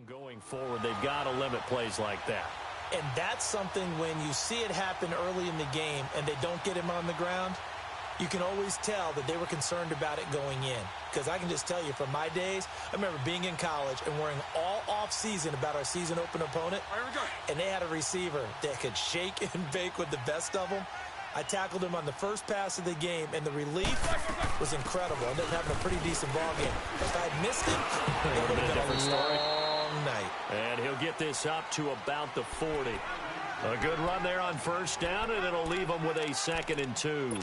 going forward, they've got to limit plays like that. And that's something when you see it happen early in the game and they don't get him on the ground, you can always tell that they were concerned about it going in. Because I can just tell you from my days, I remember being in college and worrying all off-season about our season open opponent, and they had a receiver that could shake and bake with the best of them. I tackled him on the first pass of the game, and the relief was incredible. I ended up having a pretty decent ball game. If I had missed him, it would have been a long night. And he'll get this up to about the 40. A good run there on first down, and it'll leave them with a 2nd and 2.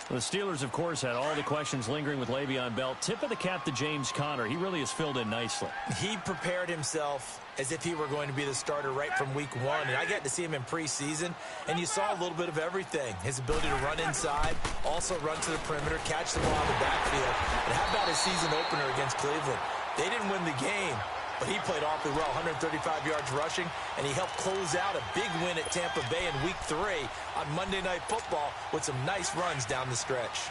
The Steelers, of course, had all the questions lingering with Le'Veon Bell. Tip of the cap to James Conner. He really has filled in nicely. He prepared himself as if he were going to be the starter right from week 1. And I got to see him in preseason, and you saw a little bit of everything. His ability to run inside, also run to the perimeter, catch the ball in the backfield. And how about his season opener against Cleveland? They didn't win the game, but he played awfully well, 135 yards rushing, and he helped close out a big win at Tampa Bay in Week 3 on Monday Night Football with some nice runs down the stretch.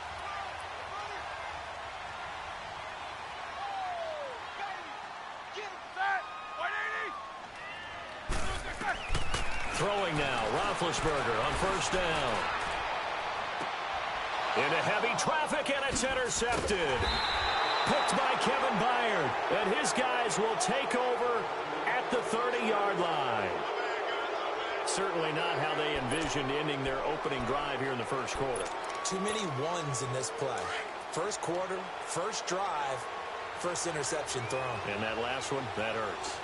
Throwing now, Roethlisberger on first down. Into heavy traffic, and it's intercepted. Picked by Kevin Byard, and his guys will take over at the 30-yard line. Certainly not how they envisioned ending their opening drive here in the first quarter. Too many ones in this play. First quarter, first drive, first interception thrown. And that last one, that hurts.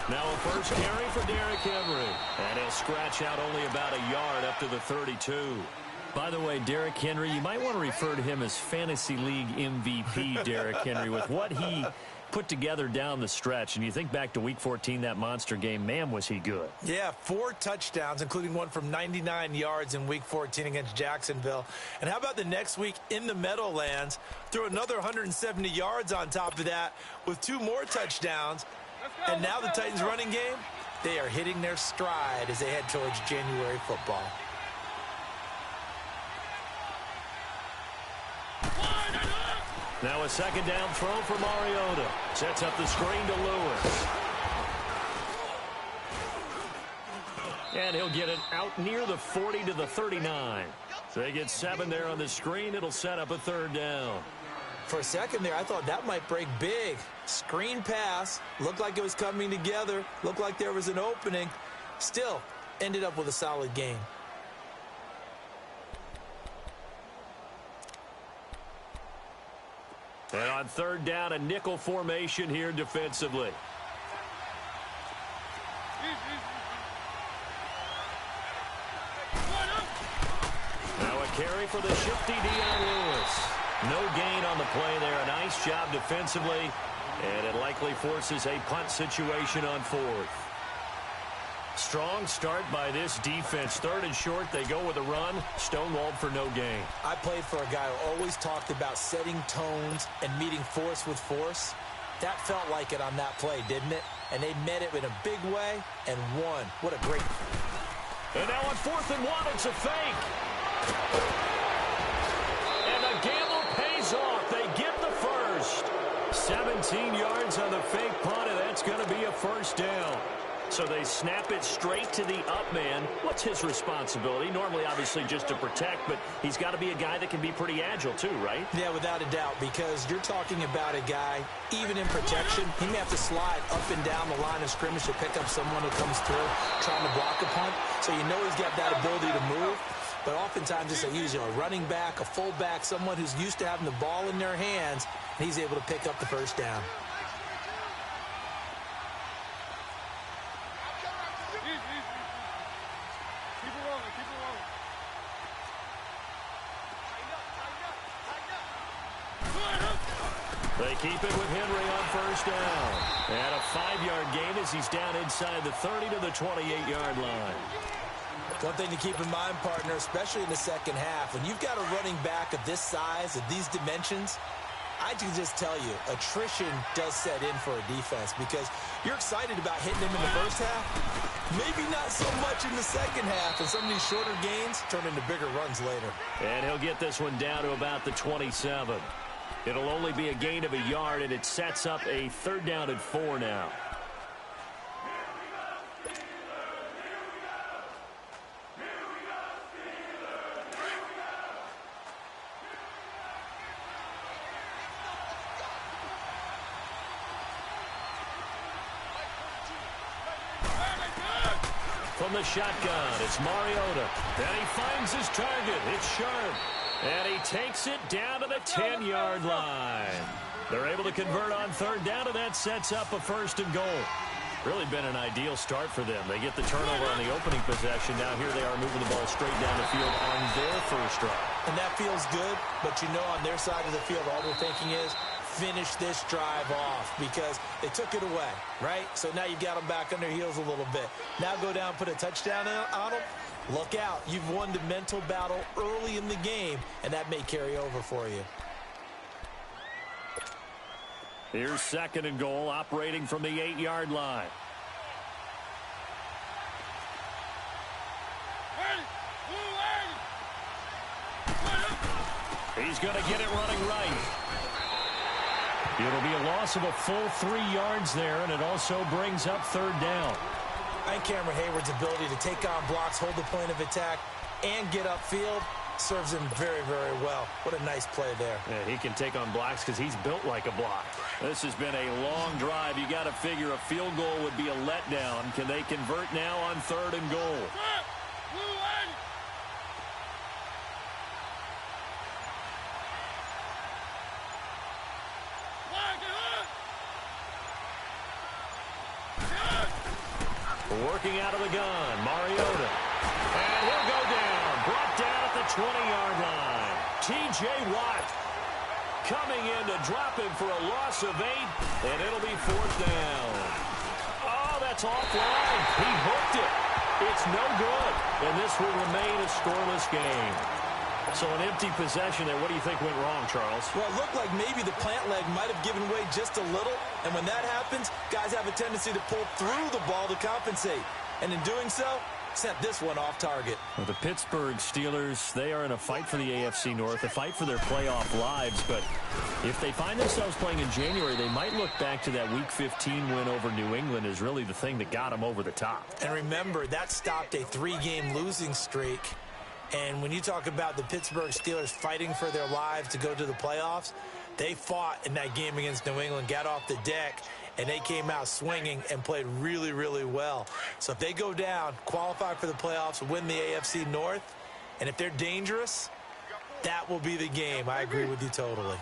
Now a first carry for Derrick Henry. And he'll scratch out only about a yard up to the 32. By the way, Derrick Henry, you might want to refer to him as Fantasy League MVP Derrick Henry with what he put together down the stretch. And you think back to Week 14, that monster game, man, was he good. Yeah, 4 touchdowns, including one from 99 yards in Week 14 against Jacksonville. And how about the next week in the Meadowlands? Threw another 170 yards on top of that with 2 more touchdowns. And now the Titans running game, they are hitting their stride as they head towards January football. Now a second down throw for Mariota. Sets up the screen to Lewis. And he'll get it out near the 40 to the 39. So they get 7 there on the screen. It'll set up a 3rd down. For a second there, I thought that might break big. Screen pass. Looked like it was coming together. Looked like there was an opening. Still, ended up with a solid game. And on 3rd down, a nickel formation here defensively. Now a carry for the shifty Dion Lewis. No gain on the play there. A nice job defensively. And it likely forces a punt situation on 4th. Strong start by this defense. 3rd and short. They go with a run. Stonewalled for no gain. I played for a guy who always talked about setting tones and meeting force with force. That felt like it on that play, didn't it? And they met it in a big way and won. What a great... And now on 4th and 1, it's a fake. And the gamble pays off. They get the first. 17 yards on the fake punt, and that's going to be a 1st down. So they snap it straight to the up man. What's his responsibility? Normally, obviously, just to protect, but he's got to be a guy that can be pretty agile too, right? Yeah, without a doubt, because you're talking about a guy, even in protection, he may have to slide up and down the line of scrimmage to pick up someone who comes through trying to block a punt. So you know he's got that ability to move. But oftentimes it's a running back, a fullback, someone who's used to having the ball in their hands, and he's able to pick up the 1st down. They keep it with Henry on 1st down. And a 5-yard gain as he's down inside the 30 to the 28-yard line. One thing to keep in mind, partner, especially in the second half, when you've got a running back of this size, of these dimensions, I can just tell you, attrition does set in for a defense because you're excited about hitting them in the first half. Maybe not so much in the second half, and some of these shorter gains turn into bigger runs later. And he'll get this one down to about the 27. It'll only be a gain of a yard, and it sets up a 3rd down and 4 now. From the shotgun, it's Mariota. And he finds his target. It's Sharp. And he takes it down to the 10-yard line. They're able to convert on 3rd down, and that sets up a 1st and goal. Really been an ideal start for them. They get the turnover on the opening possession. Now here they are moving the ball straight down the field on their first drive. And that feels good, but you know on their side of the field, all they're thinking is, finish this drive off because they took it away, right? So now you got them back on their heels a little bit. Now go down, put a touchdown on them. Look out. You've won the mental battle early in the game, and that may carry over for you. Here's 2nd and goal, operating from the 8-yard line. He's going to get it running right. It'll be a loss of a full 3 yards there, and it also brings up 3rd down. I think Cameron Hayward's ability to take on blocks, hold the point of attack, and get upfield serves him very, very well. What a nice play there. Yeah, he can take on blocks because he's built like a block. This has been a long drive. You got to figure a field goal would be a letdown. Can they convert now on 3rd and goal? Working out of the gun, Mariota. And he'll go down. Brought down at the 20-yard line. T.J. Watt coming in to drop him for a loss of 8, and it'll be 4th down. Oh, that's offline. He hooked it. It's no good, and this will remain a scoreless game. So an empty possession there. What do you think went wrong, Charles? Well, it looked like maybe the plant leg might have given way just a little. And when that happens, guys have a tendency to pull through the ball to compensate. And in doing so, sent this one off target. Well, the Pittsburgh Steelers, they are in a fight for the AFC North, a fight for their playoff lives. But if they find themselves playing in January, they might look back to that Week 15 win over New England as really the thing that got them over the top. And remember, that stopped a 3-game losing streak. And when you talk about the Pittsburgh Steelers fighting for their lives to go to the playoffs, they fought in that game against New England, got off the deck, and they came out swinging and played really, really well. So if they go down, qualify for the playoffs, win the AFC North, and if they're dangerous, that will be the game. I agree with you totally.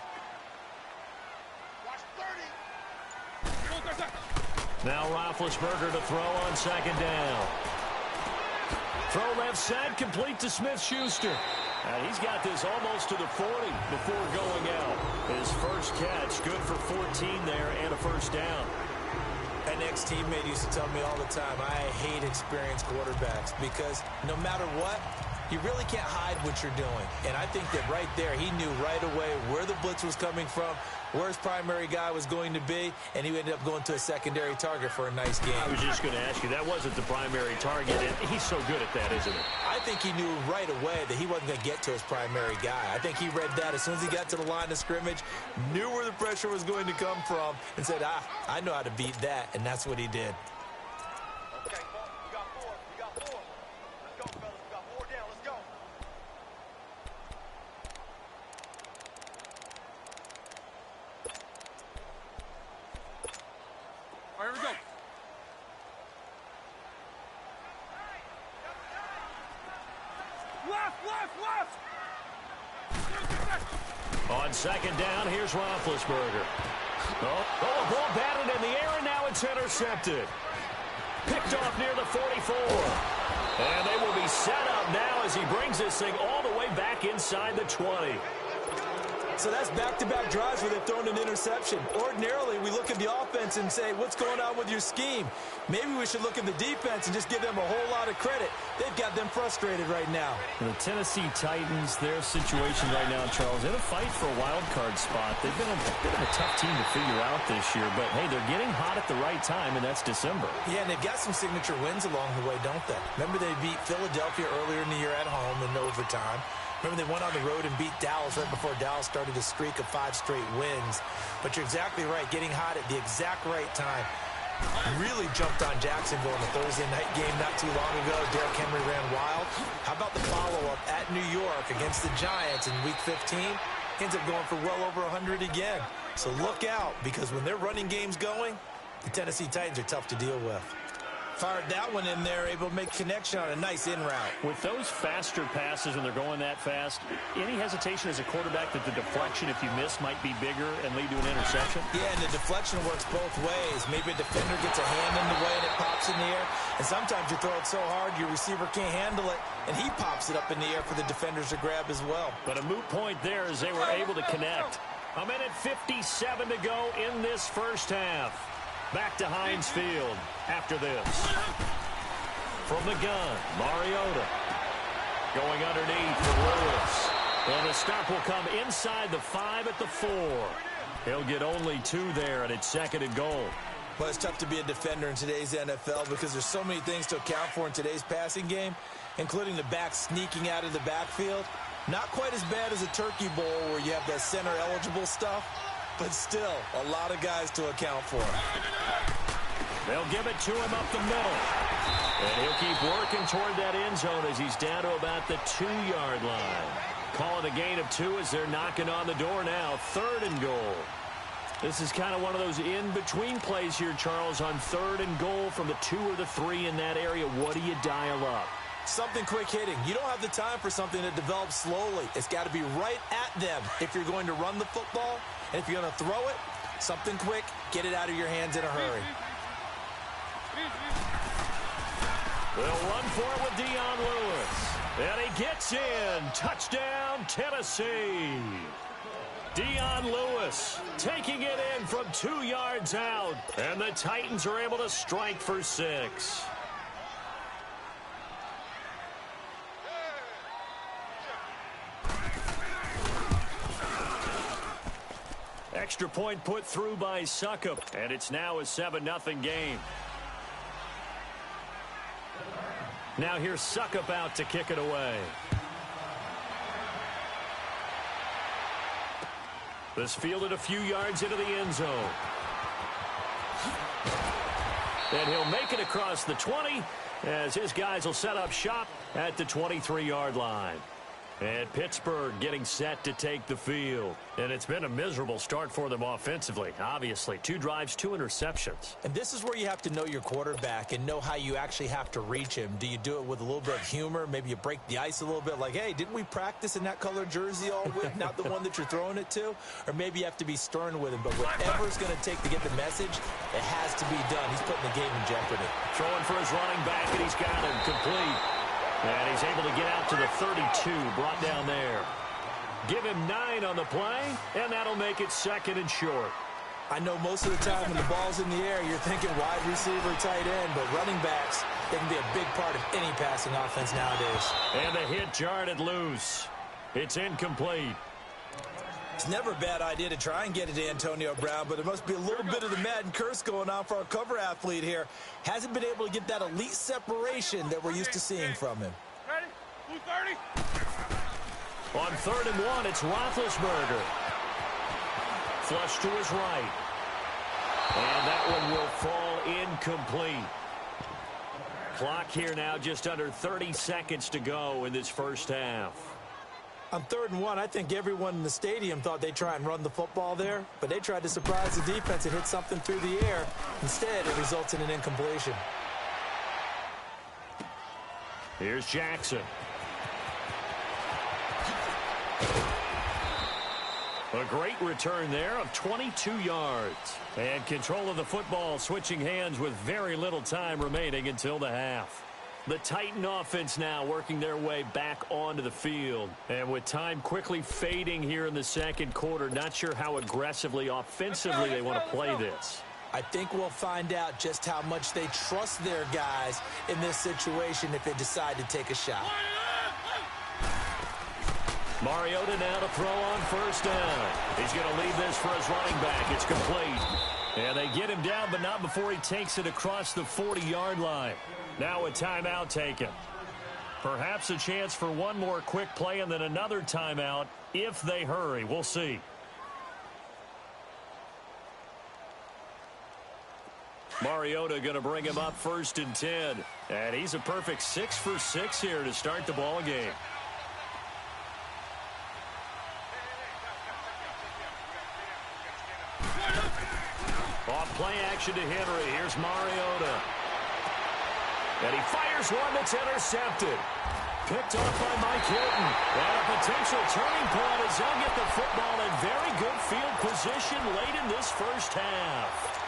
Now Roethlisberger to throw on 2nd down. Throw left side, complete to Smith-Schuster. And he's got this almost to the 40 before going out. His first catch, good for 14 there and a 1st down. An ex-teammate used to tell me all the time, I hate experienced quarterbacks because no matter what, you really can't hide what you're doing. And I think that right there, he knew right away where the blitz was coming from, where his primary guy was going to be, and he ended up going to a secondary target for a nice game. I was just going to ask you, that wasn't the primary target, and he's so good at that, isn't it? I think he knew right away that he wasn't going to get to his primary guy. I think he read that as soon as he got to the line of scrimmage, knew where the pressure was going to come from, and said, I know how to beat that, and that's what he did. Here we go. Left. On 2nd down, here's Roethlisberger. Oh, ball batted in the air, and now it's intercepted. Picked off near the 44. And they will be set up now as he brings this thing all the way back inside the 20. So that's back-to-back drives where they've thrown an interception. Ordinarily, we look at the offense and say, what's going on with your scheme? Maybe we should look at the defense and just give them a whole lot of credit. They've got them frustrated right now. The Tennessee Titans, their situation right now, Charles, in a fight for a wild card spot. They've been a bit of a tough team to figure out this year, but, hey, they're getting hot at the right time, and that's December. Yeah, and they've got some signature wins along the way, don't they? Remember they beat Philadelphia earlier in the year at home in overtime. Remember, they went on the road and beat Dallas right before Dallas started a streak of 5 straight wins. But you're exactly right, getting hot at the exact right time. Really jumped on Jacksonville in the Thursday night game not too long ago. Derrick Henry ran wild. How about the follow-up at New York against the Giants in Week 15? Ends up going for well over 100 again. So look out, because when their running game's going, the Tennessee Titans are tough to deal with. Fired that one in there, able to make connection on a nice in route. With those faster passes when they're going that fast, any hesitation as a quarterback that the deflection, if you miss, might be bigger and lead to an interception? Yeah, and the deflection works both ways. Maybe a defender gets a hand in the way and it pops in the air. And sometimes you throw it so hard your receiver can't handle it, and he pops it up in the air for the defenders to grab as well. But a moot point there as they were able to connect. A minute 57 to go in this first half. Back to Heinz Field after this. From the gun, Mariota. Going underneath for Lewis. And the stop will come inside the 5 at the 4. He'll get only 2 there, and it's 2nd and goal. Well, it's tough to be a defender in today's NFL because there's so many things to account for in today's passing game, including the back sneaking out of the backfield. Not quite as bad as a turkey bowl where you have that center-eligible stuff, but still a lot of guys to account for. They'll give it to him up the middle. And he'll keep working toward that end zone as he's down to about the 2-yard line. Call it a gain of 2 as they're knocking on the door now. 3rd and goal. This is kind of one of those in-between plays here, Charles, on 3rd and goal from the 2 or the 3 in that area. What do you dial up? Something quick hitting. You don't have the time for something that develops slowly. It's got to be right at them if you're going to run the football. And if you're going to throw it, something quick, get it out of your hands in a hurry. They'll run for it with Dion Lewis. And he gets in. Touchdown, Tennessee. Dion Lewis taking it in from 2 yards out. And the Titans are able to strike for 6. Extra point put through by Succop, and it's now a 7-0 game. Now here's Succop out to kick it away. This fielded a few yards into the end zone. And he'll make it across the 20 as his guys will set up shop at the 23-yard line. And Pittsburgh getting set to take the field. And it's been a miserable start for them offensively, obviously. 2 drives, 2 interceptions. And this is where you have to know your quarterback and know how you actually have to reach him. Do you do it with a little bit of humor? Maybe you break the ice a little bit like, hey, didn't we practice in that color jersey all week? Not the one that you're throwing it to? Or maybe you have to be stern with him. But whatever it's going to take to get the message, it has to be done. He's putting the game in jeopardy. Throwing for his running back, and he's got him complete. And he's able to get out to the 32, brought down there. Give him 9 on the play, and that'll make it 2nd and short. I know most of the time when the ball's in the air, you're thinking wide receiver, tight end, but running backs, they can be a big part of any passing offense nowadays. And the hit jarred it loose. It's incomplete. It's never a bad idea to try and get it to Antonio Brown, but there must be a little bit of the Madden curse going on for our cover athlete here. Hasn't been able to get that elite separation that we're used to seeing from him. Ready? 230. On 3rd and 1, it's Roethlisberger. Flush to his right. And that one will fall incomplete. Clock here now just under 30 seconds to go in this first half. On 3rd and 1, I think everyone in the stadium thought they'd try and run the football there, but they tried to surprise the defense and hit something through the air. Instead, it results in an incompletion. Here's Jackson. A great return there of 22 yards. And control of the football switching hands with very little time remaining until the half. The Titan offense now working their way back onto the field. And with time quickly fading here in the second quarter, not sure how aggressively, offensively they want to play this. I think we'll find out just how much they trust their guys in this situation if they decide to take a shot. Mariota now to throw on first down. He's going to leave this for his running back. It's complete. And they get him down, but not before he takes it across the 40-yard line. Now a timeout taken. Perhaps a chance for one more quick play and then another timeout if they hurry. We'll see. Mariota going to bring him up 1st and 10. And he's a perfect 6 for 6 here to start the ball game. Off play action to Henry. Here's Mariota. And he fires one that's intercepted. Picked off by Mike Hilton. And a potential turning point as they'll get the football in very good field position late in this first half.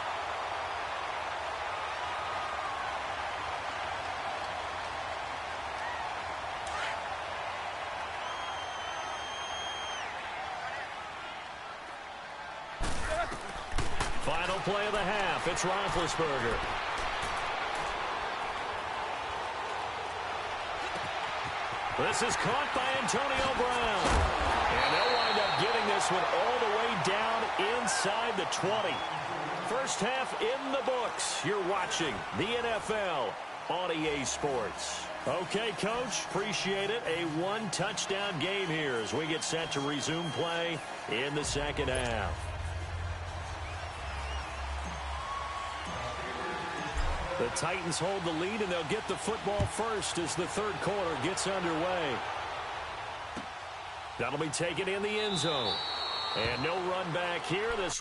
Final play of the half. It's Roethlisberger. This is caught by Antonio Brown. And they'll wind up getting this one all the way down inside the 20. First half in the books. You're watching the NFL on EA Sports. Okay, Coach, appreciate it. A one-touchdown game here as we get set to resume play in the second half. The Titans hold the lead, and they'll get the football first as the third quarter gets underway. That'll be taken in the end zone. And no run back here. This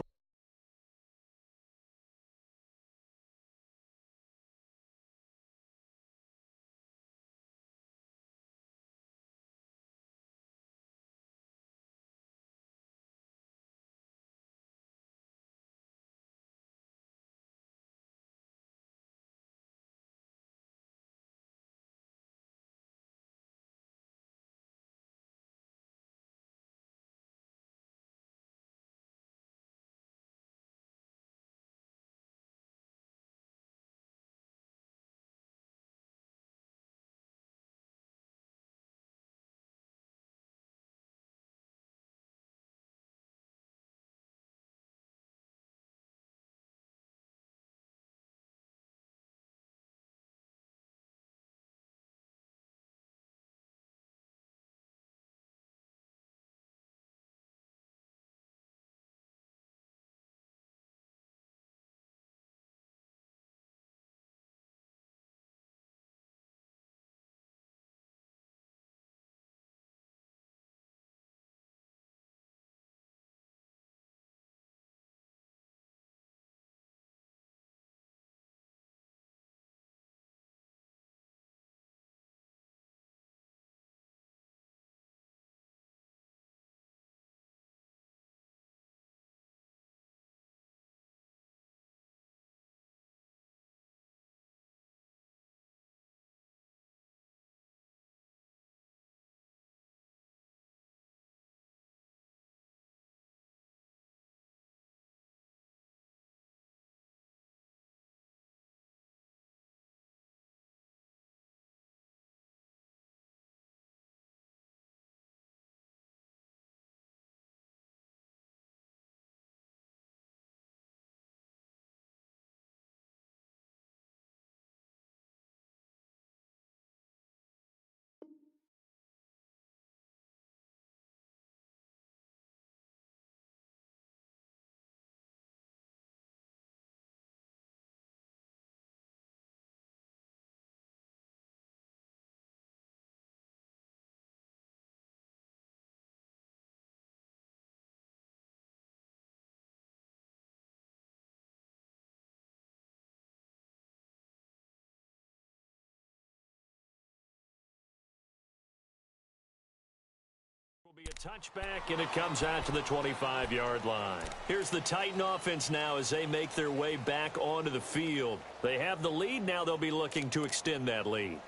will be a touchback, and it comes out to the 25-yard line. Here's the Titan offense now as they make their way back onto the field. They have the lead. Now they'll be looking to extend that lead.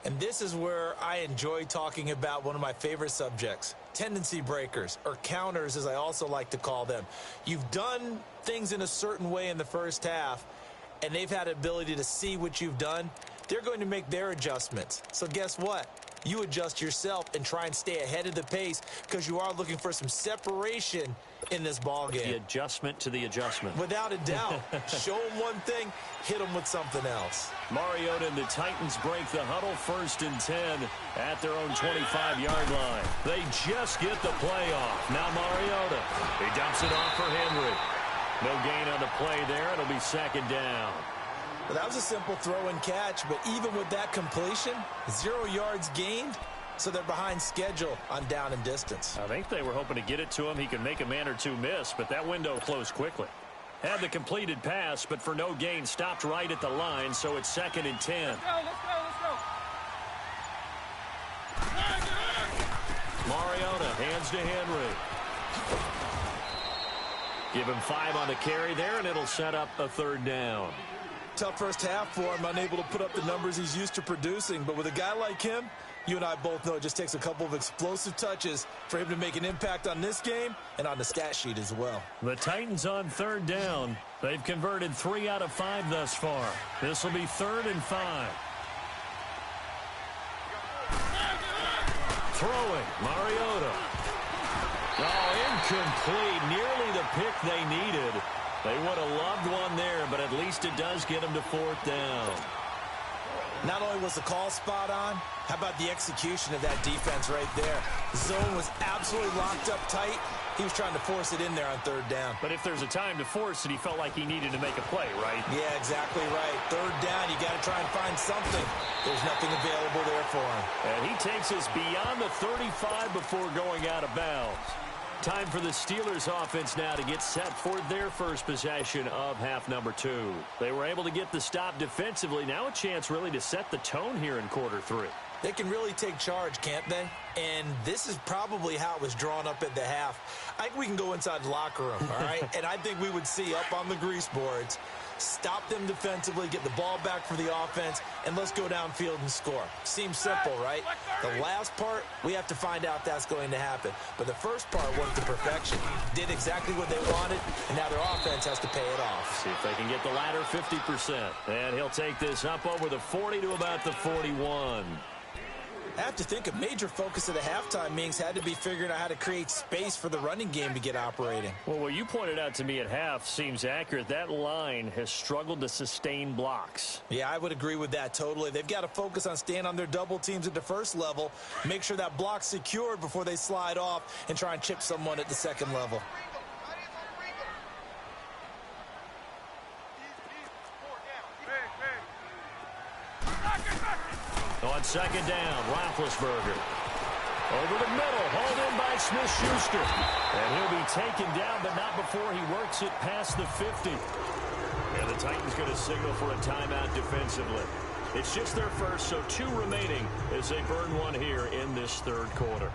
And this is where I enjoy talking about one of my favorite subjects, tendency breakers, or counters as I also like to call them. You've done things in a certain way in the first half, and they've had the ability to see what you've done. They're going to make their adjustments. So guess what? You adjust yourself and try and stay ahead of the pace because you are looking for some separation in this ball game. The adjustment to the adjustment. Without a doubt. Show them one thing, hit them with something else. Mariota and the Titans break the huddle, 1st and 10 at their own 25-yard line. They just get the play off. Now Mariota. He dumps it off for Henry. No gain on the play there. It'll be 2nd down. Well, that was a simple throw and catch, but even with that completion, 0 yards gained, so they're behind schedule on down and distance. I think they were hoping to get it to him. He could make a man or two miss, but that window closed quickly. Had the completed pass, but for no gain, stopped right at the line, so it's 2nd and 10. Let's go. Mariota hands to Henry. Give him 5 on the carry there, and it'll set up a 3rd down. Tough first half for him, unable to put up the numbers he's used to producing. But with a guy like him, you and I both know it just takes a couple of explosive touches for him to make an impact on this game and on the stat sheet as well. The Titans on 3rd down. They've converted 3 out of 5 thus far. This will be 3rd and 5. Throwing, Mariota. Oh, incomplete. Nearly the pick they needed. They would have loved one there, but at least it does get them to 4th down. Not only was the call spot on, how about the execution of that defense right there? The zone was absolutely locked up tight. He was trying to force it in there on 3rd down. But if there's a time to force it, he felt like he needed to make a play, right? Yeah, exactly right. 3rd down, you got to try and find something. There's nothing available there for him. And he takes us beyond the 35 before going out of bounds. Time for the Steelers offense now to get set for their first possession of half number 2. They were able to get the stop defensively. Now a chance really to set the tone here in quarter 3. They can really take charge, can't they? And this is probably how it was drawn up at the half. I think we can go inside the locker room, all right? And I think we would see up on the grease boards, stop them defensively, get the ball back for the offense, and let's go downfield and score. Seems simple, right? The last part, we have to find out if that's going to happen. But the first part worked to perfection. Did exactly what they wanted, and now their offense has to pay it off. See if they can get the latter 50%. And he'll take this up over the 40 to about the 41. I have to think a major focus of the halftime meetings had to be figuring out how to create space for the running game to get operating. Well, what you pointed out to me at half seems accurate. That line has struggled to sustain blocks. Yeah, I would agree with that totally. They've got to focus on staying on their double teams at the first level, make sure that block's secured before they slide off and try and chip someone at the second level. On 2nd down, Roethlisberger. Over the middle, hauled in by Smith-Schuster. And he'll be taken down, but not before he works it past the 50. And the Titans going to signal for a timeout defensively. It's just their first, so 2 remaining as they burn one here in this 3rd quarter.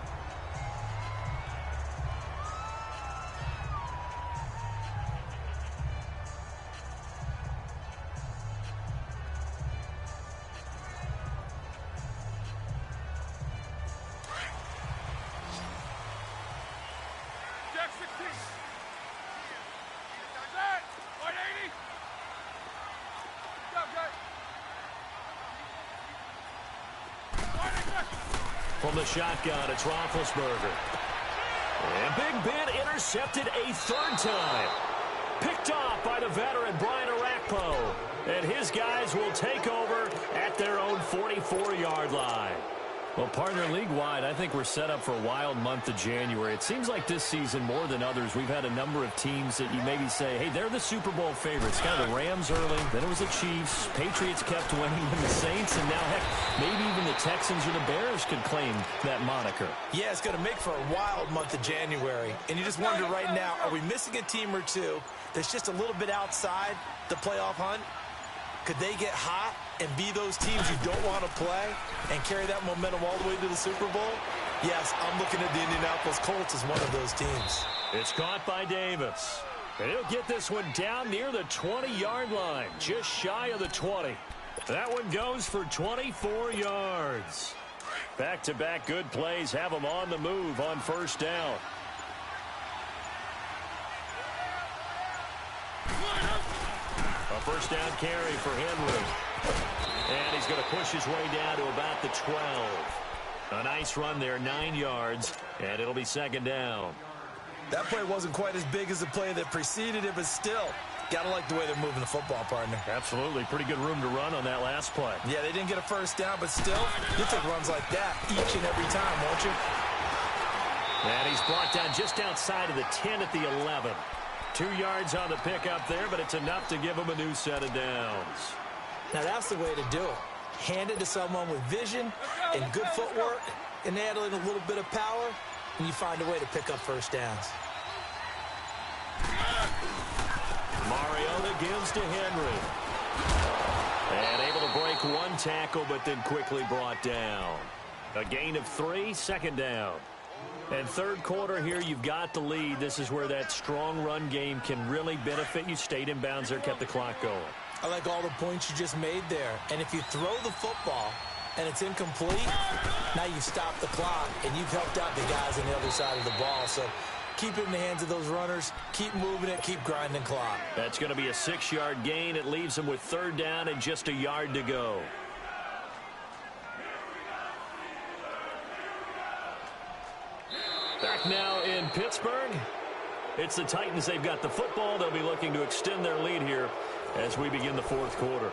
From the shotgun, it's Roethlisberger. And Big Ben intercepted a 3rd time. Picked off by the veteran Brian Arakpo. And his guys will take over at their own 44-yard line. Well, partner, league-wide, I think we're set up for a wild month of January. It seems like this season, more than others, we've had a number of teams that you maybe say, hey, they're the Super Bowl favorites. Kind of the Rams early, then it was the Chiefs. Patriots kept winning, and the Saints, and now, heck, maybe even the Texans or the Bears could claim that moniker. Yeah, it's going to make for a wild month of January. And you just wonder right now, are we missing a team or two that's just a little bit outside the playoff hunt? Could they get hot and be those teams you don't want to play and carry that momentum all the way to the Super Bowl? Yes, I'm looking at the Indianapolis Colts as one of those teams. It's caught by Davis. And he'll get this one down near the 20-yard line, just shy of the 20. That one goes for 24 yards. Back-to-back good plays have them on the move on first down. A first down carry for Henry. And he's going to push his way down to about the 12. A nice run there, 9 yards, and it'll be second down. That play wasn't quite as big as the play that preceded it, but still, got to like the way they're moving the football, partner. Absolutely. Pretty good room to run on that last play. Yeah, they didn't get a first down, but still, you take runs like that each and every time, won't you? And he's brought down just outside of the 10 at the 11. 2 yards on the pickup there, but it's enough to give him a new set of downs. Now, that's the way to do it. Hand it to someone with vision and good footwork and add in a little bit of power, and you find a way to pick up first downs. Mariota gives to Henry. And able to break one tackle, but then quickly brought down. A gain of 3, second down. And third quarter here, you've got the lead. This is where that strong run game can really benefit you. Stayed in bounds there, kept the clock going. I like all the points you just made there. And if you throw the football and it's incomplete, now you've stopped the clock and you've helped out the guys on the other side of the ball. So keep it in the hands of those runners. Keep moving it. Keep grinding clock. That's going to be a 6-yard gain. It leaves them with third down and just a yard to go. Back now in Pittsburgh. It's the Titans. They've got the football. They'll be looking to extend their lead here as we begin the fourth quarter.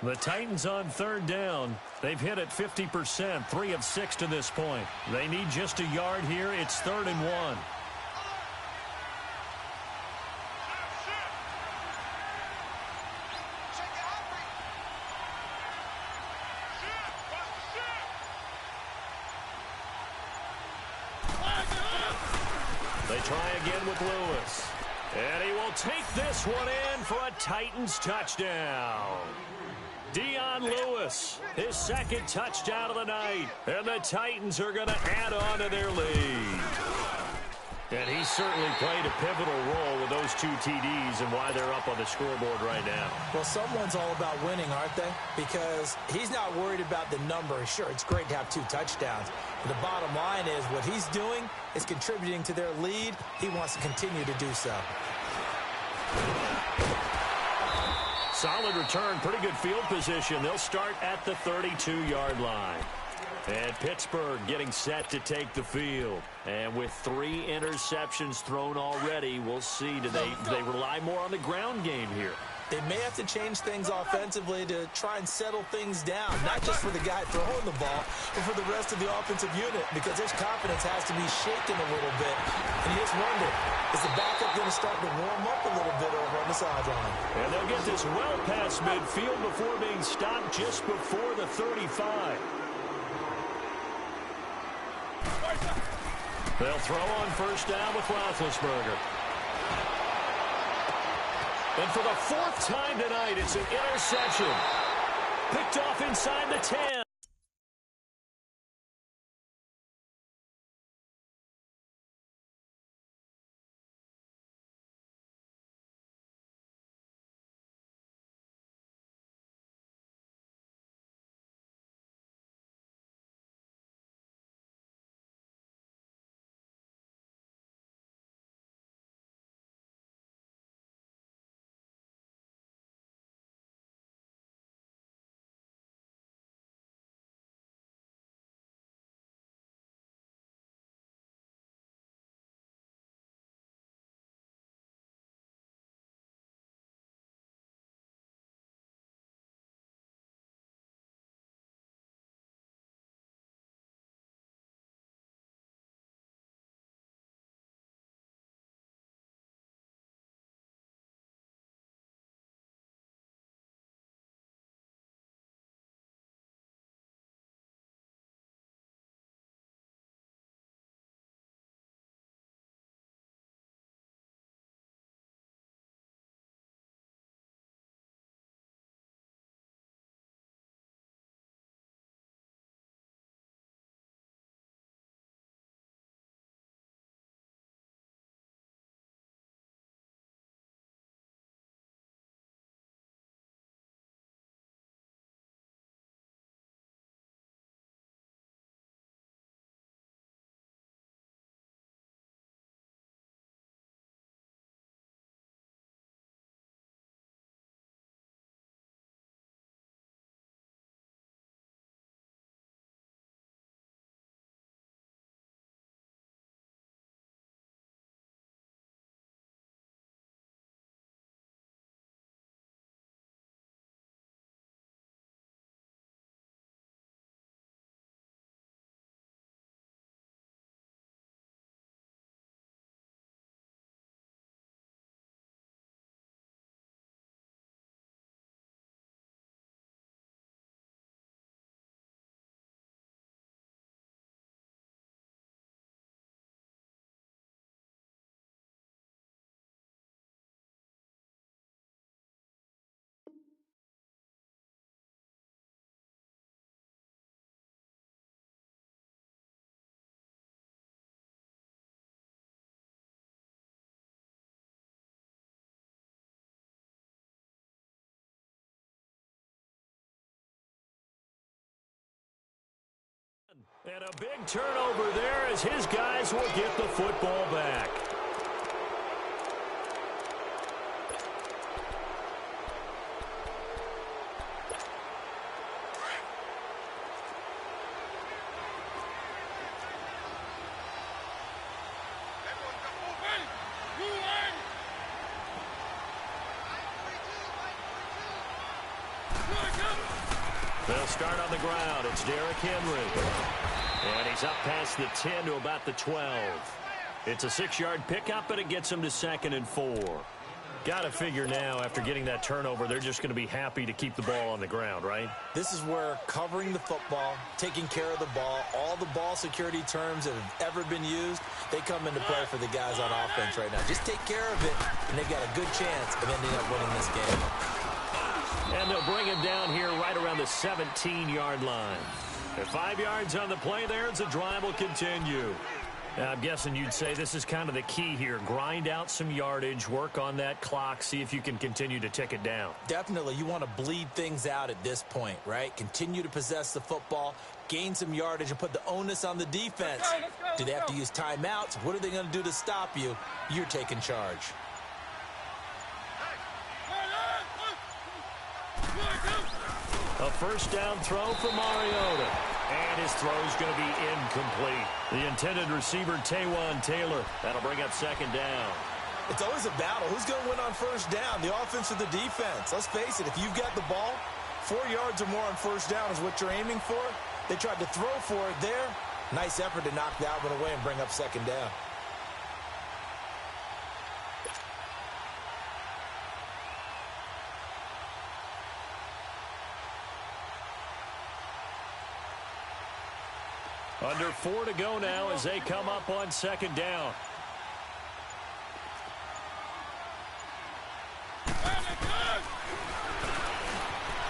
The Titans on third down. They've hit it 50%, 3 of 6 to this point. They need just a yard here. It's 3rd and 1. They try again with Lewis. And he will take this one in for a Titans touchdown. Dion Lewis, his second touchdown of the night. And the Titans are going to add on to their lead. And he certainly played a pivotal role with those 2 TDs and why they're up on the scoreboard right now. Well, someone's all about winning, aren't they? Because he's not worried about the number. Sure, it's great to have 2 touchdowns. But the bottom line is what he's doing is contributing to their lead. He wants to continue to do so. Solid return, pretty good field position. They'll start at the 32-yard line. And Pittsburgh getting set to take the field. And with 3 interceptions thrown already, we'll see. Do they rely more on the ground game here? They may have to change things offensively to try and settle things down, not just for the guy throwing the ball, but for the rest of the offensive unit, because their confidence has to be shaken a little bit. And you just wonder, is the backup going to start to warm up a little bit over on the sideline? And they'll get this well past midfield before being stopped just before the 35. They'll throw on first down with Roethlisberger. And for the 4th time tonight, it's an interception. Picked off inside the 10. And a big turnover there as his guys will get the football back. They'll start on the ground. It's Derrick Henry. And he's up past the 10 to about the 12. It's a 6-yard pickup, but it gets him to 2nd and 4. Got to figure now, after getting that turnover, they're just going to be happy to keep the ball on the ground, right? This is where covering the football, taking care of the ball, all the ball security terms that have ever been used, they come into play for the guys on offense right now. Just take care of it, and they've got a good chance of ending up winning this game. And they'll bring him down here right around the 17-yard line. At 5 yards on the play there, the drive will continue. Now, I'm guessing you'd say this is kind of the key here. Grind out some yardage, work on that clock, see if you can continue to tick it down. Definitely. You want to bleed things out at this point, right? Continue to possess the football, gain some yardage, and put the onus on the defense. Do they have to use timeouts? What are they going to do to stop you? You're taking charge. A first down throw for Mariota. And his throw is going to be incomplete. The intended receiver, Taywan Taylor. That'll bring up 2nd down. It's always a battle. Who's going to win on first down, the offense or the defense? Let's face it, if you've got the ball, 4 yards or more on first down is what you're aiming for. They tried to throw for it there. Nice effort to knock that one away and bring up 2nd down. Under 4 to go now as they come up on 2nd down.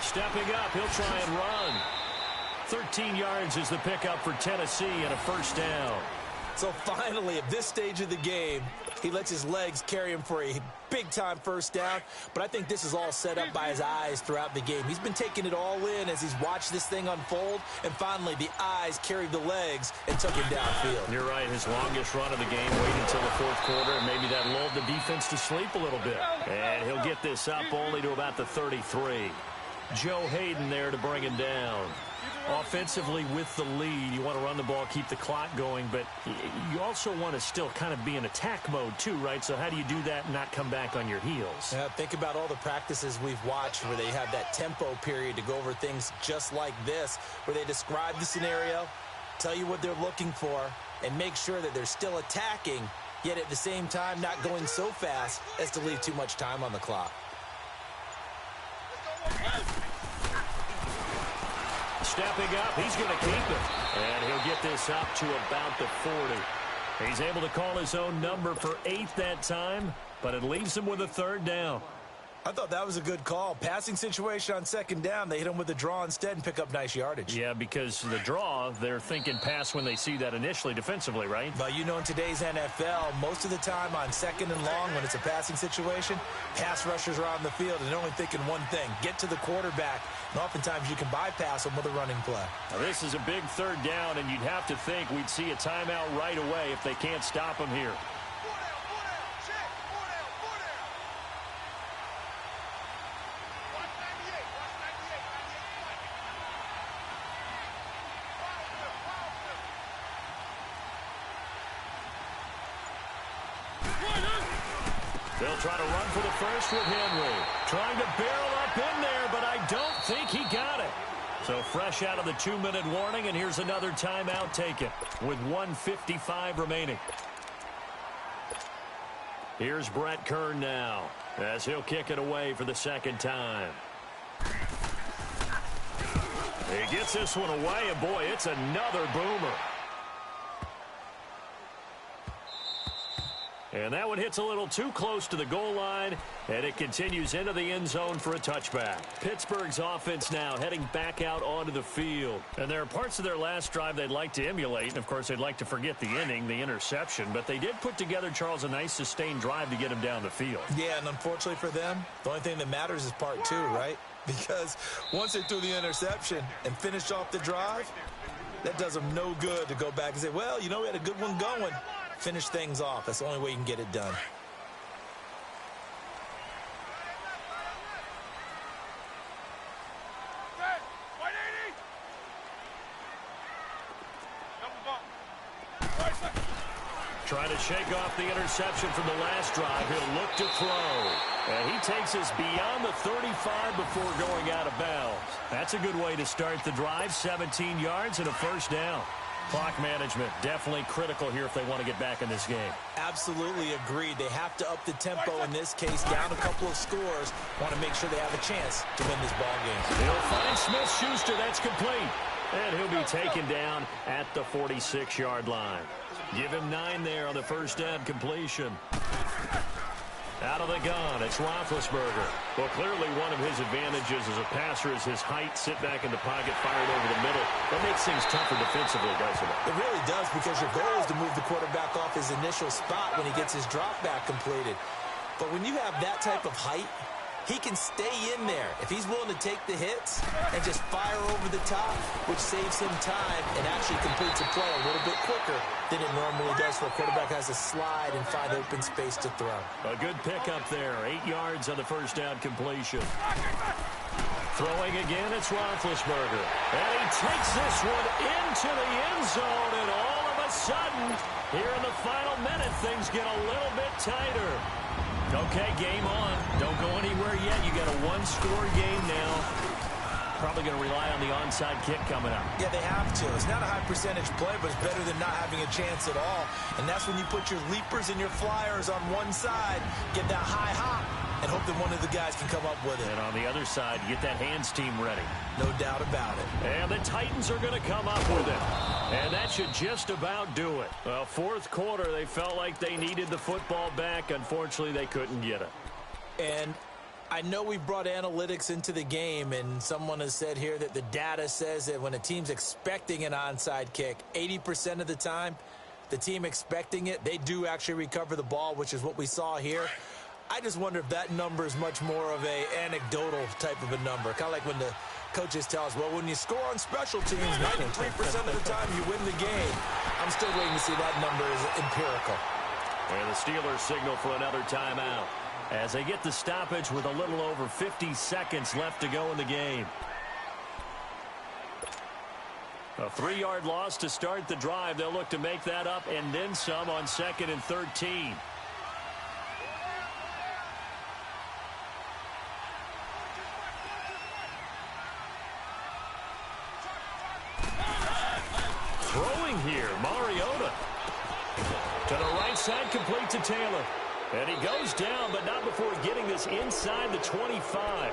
Stepping up, he'll try and run. 13 yards is the pickup for Tennessee and a first down. So finally, at this stage of the game, he lets his legs carry him for a big-time first down. But I think this is all set up by his eyes throughout the game. He's been taking it all in as he's watched this thing unfold. And finally, the eyes carried the legs and took him downfield. You're right. His longest run of the game waited until the 4th quarter, and maybe that lulled the defense to sleep a little bit. And he'll get this up only to about the 33. Joe Hayden there to bring him down. Offensively with the lead, you want to run the ball, keep the clock going, but you also want to still kind of be in attack mode too, right? So how do you do that and not come back on your heels? Yeah, think about all the practices we've watched where they have that tempo period to go over things just like this, where they describe the scenario, tell you what they're looking for, and make sure that they're still attacking, yet at the same time not going so fast as to leave too much time on the clock. Stepping up, he's going to keep it. And he'll get this up to about the 40. He's able to call his own number for 8 that time, but it leaves him with a 3rd down. I thought that was a good call. Passing situation on 2nd down. They hit him with a draw instead and pick up nice yardage. Yeah, because the draw, they're thinking pass when they see that initially defensively, right? But you know, in today's NFL, most of the time on 2nd and long, when it's a passing situation, pass rushers are on the field and they're only thinking one thing, get to the quarterback. And oftentimes you can bypass them with a running play. Now, this is a big 3rd down, and you'd have to think we'd see a timeout right away if they can't stop him here. They'll try to run for the first with Henry. Trying to barrel up in there, but I don't think he got it. So fresh out of the 2-minute warning, and here's another timeout taken with 1:55 remaining. Here's Brett Kern now as he'll kick it away for the 2nd time. He gets this one away, and boy, it's another boomer. And that one hits a little too close to the goal line, and it continues into the end zone for a touchback. Pittsburgh's offense now heading back out onto the field. And there are parts of their last drive they'd like to emulate, and of course they'd like to forget the inning, the interception, but they did put together, Charles, a nice sustained drive to get him down the field. Yeah, and unfortunately for them, the only thing that matters is part 2, right? Because once they threw the interception and finished off the drive, That does them no good to go back and say, well, you know, we had a good one going. Finish things off. That's the only way you can get it done. Trying to shake off the interception from the last drive. He'll look to throw. And he takes us beyond the 35 before going out of bounds. That's a good way to start the drive. 17 yards and a first down. Clock management definitely critical here if they want to get back in this game. Absolutely agreed. They have to up the tempo in this case, down a couple of scores. Want to make sure they have a chance to win this ball game. He'll find Smith-Schuster. That's complete. And he'll be taken down at the 46-yard line. Give him 9 there on the first down completion. Out of the gun, it's Roethlisberger. Well, clearly one of his advantages as a passer is his height. Sit back in the pocket, fired over the middle. That makes things tougher defensively, doesn't it? It really does, because your goal is to move the quarterback off his initial spot when he gets his drop back completed. But when you have that type of height, he can stay in there if he's willing to take the hits and just fire over the top, which saves him time and actually completes a play a little bit quicker than it normally does for a quarterback who has to slide and find open space to throw. A good pickup there. 8 yards on the first down completion. Throwing again, it's Roethlisberger. And he takes this one into the end zone, and all of a sudden, here in the final minute, things get a little bit tighter. Okay, game on. Don't go anywhere yet. You got a one-score game now. Probably going to rely on the onside kick coming up. Yeah, they have to. It's not a high-percentage play, but it's better than not having a chance at all. And that's when you put your leapers and your flyers on one side, get that high hop, and hope that one of the guys can come up with it. And on the other side, get that hands team ready. No doubt about it. And the Titans are going to come up with it. And that should just about do it. Well, fourth quarter, they felt like they needed the football back. Unfortunately, they couldn't get it. And I know we brought analytics into the game, and someone has said here that the data says that when a team's expecting an onside kick, 80% of the time, the team expecting it, they do actually recover the ball, which is what we saw here. I just wonder if that number is much more of a anecdotal type of a number. Kind of like when the coaches tell us, well, when you score on special teams, 93% of the time you win the game. I'm still waiting to see that number is empirical. And the Steelers signal for another timeout as they get the stoppage with a little over 50 seconds left to go in the game. A 3-yard loss to start the drive. They'll look to make that up and then some on 2nd and 13. Throwing here, Mariota. To the right side, complete to Taylor. And he goes down, but not before getting this inside the 25.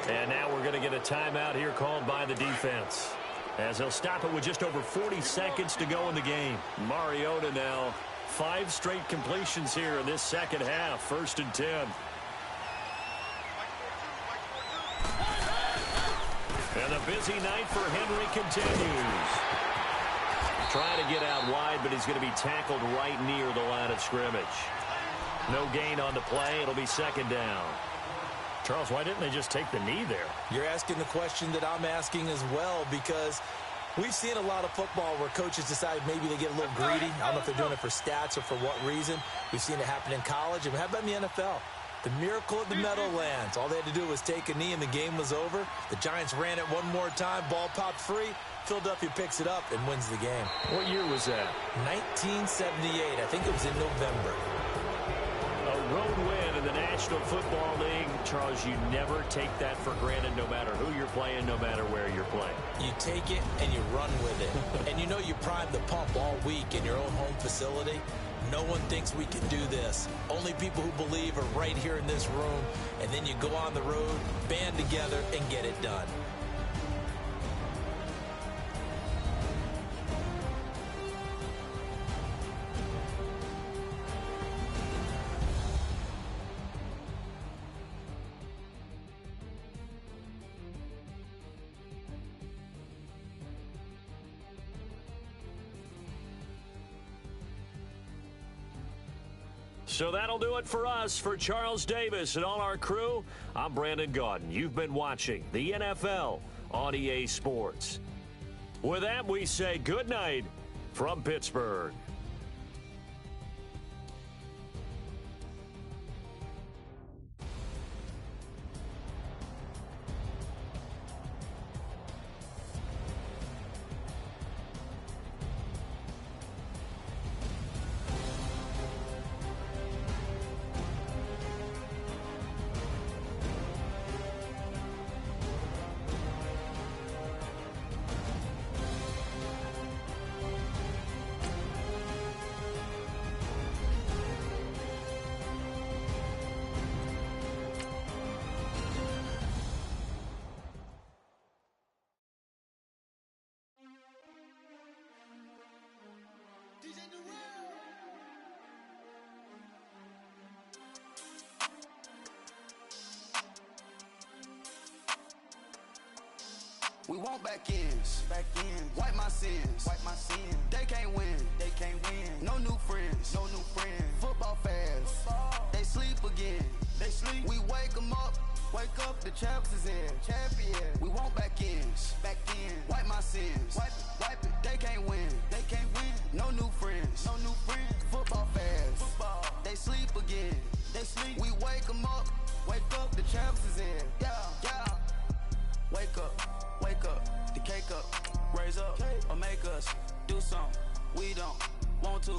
And now we're going to get a timeout here called by the defense, as they'll stop it with just over 40 seconds to go in the game. Mariota now, 5 straight completions here in this second half. 1st and 10. And the busy night for Henry continues. Trying to get out wide, but he's going to be tackled right near the line of scrimmage. No gain on the play. It'll be 2nd down. Charles, why didn't they just take the knee there? You're asking the question that I'm asking as well, because we've seen a lot of football where coaches decide maybe they get a little greedy. I don't know if they're doing it for stats or for what reason. We've seen it happen in college. And how about in the NFL? The miracle at the Meadowlands. All they had to do was take a knee and the game was over. The Giants ran it one more time. Ball popped free. Philadelphia picks it up and wins the game. What year was that? 1978. I think it was in November. A road win in the National Football League. Charles, you never take that for granted no matter who you're playing, no matter where you're playing. You take it and you run with it. And you know you primed the pump all week in your own home facility. No one thinks we can do this. Only people who believe are right here in this room. And then you go on the road, band together, and get it done. So that'll do it for us. For Charles Davis and all our crew, I'm Brandon Gaudin. You've been watching the NFL on EA Sports. With that, we say good night from Pittsburgh. We want back ends, wipe my sins, They can't win, No new friends, Football fans, they sleep again, We wake them up, the champs is in, champion. We want back ends, wipe my sins, wipe it. They can't win, No new friends, Football fans, they sleep again, We wake them up, the champs is in, yeah. Wake up, the cake up, raise up, or make us do something we don't want to.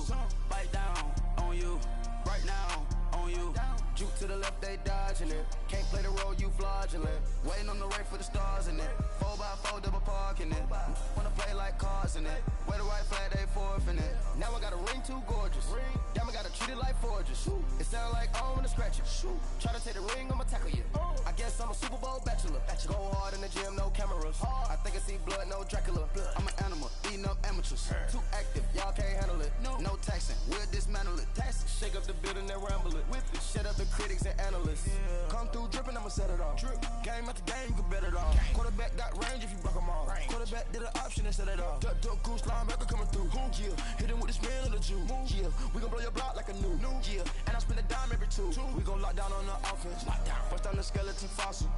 Bite down on you, right now on you. Juke to the left, they dodging it. Can't play the role, you fraudulent. Waiting on the right for the stars in it. 4x4 double parking it. Wanna play like cars in it. Wear the white flag, they forfeit it. Now I got a ring too gorgeous. Damn, I gotta treat it like forges. It sound like I don't wanna scratch it. Try to take the ring, I'ma tackle you. I guess I'm a Super Bowl bachelor. Go hard in the gym, no cameras. I think I see blood, no Dracula. I'm an animal, eating up amateurs. Too active, y'all can't handle it. No taxing, we'll dismantle it. Shake up the building and ramble it. Whip it, shut up the critics and analysts. Come through dripping, I'ma set it off. Game after game, you can bet it off. Quarterback got range if you broke them off. Quarterback did an option and set it off. Duck, goose, linebacker coming through. Yeah, hit him with the spin of the Jew. Yeah, we gon' blow your block like a new. Yeah, and I spin a dime every two. We gon' lock down on the offense. Bust down the skeleton fossil.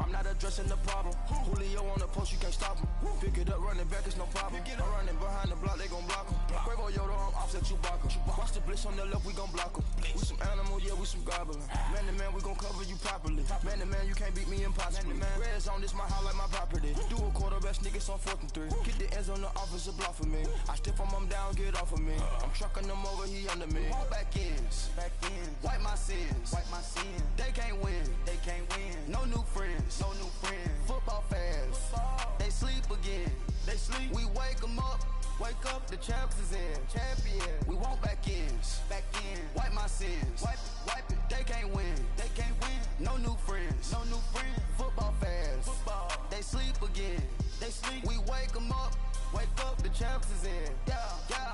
I'm not addressing the problem. Julio on the post, you can't stop him. Pick it up, running back, it's no problem. I'm running behind the block, they gon' block him. Quavo Yoda, I'm offset Chewbacca. Watch the blitz on the left, we gon' block him. We some animal, yeah, we some goblin. Man to man, we gon' cover you properly. Man to man, you can't beat me impossibly. Red zone, this my house like my property. Do a quarter best niggas on 4th and 3. Get the ends on the offensive block for me. I stiff him, I'm down, get off of me. I'm trucking them over, he under me. Back ends, wipe my sins, They can't win, No new friends, Football fans, they sleep again, We wake them up, the champs is in, champion. We want back ends, wipe my sins, wipe it. They can't win, No new friends, Football fans, they sleep again, We wake them up, the champs is in, yeah.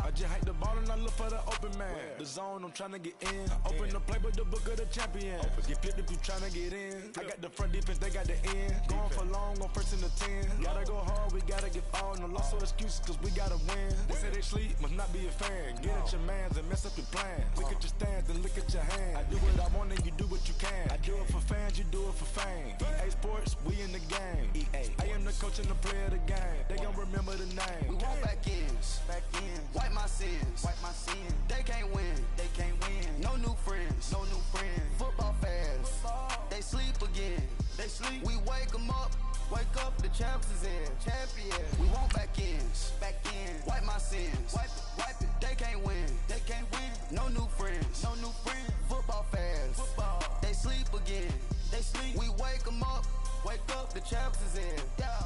I just hike the ball and I look for the open man. The zone, I'm trying to get in. Open the playbook, the book of the champion. Get flipped if you trying to get in. I got the front defense, they got the end. Going for long, on 1st and the 10. Gotta go hard, we gotta get all. No loss or excuses, cause we gotta win. They say they sleep, must not be a fan. Get at your mans and mess up your plans. Look at your stance and look at your hands. I do what I want and you do what you can. I do it for fans, you do it for fame. EA Sports, we in the game. I am the coach and the player of the game. They gon' remember the name. We want back ends, wipe my sins, They can't win, No new friends, Football fans, they sleep again, We wake them up, the champs is in, champion. We want back ends, wipe my sins, wipe it. They can't win, No new friends, Football fans, they sleep again, We wake them up, the champs is in, yeah.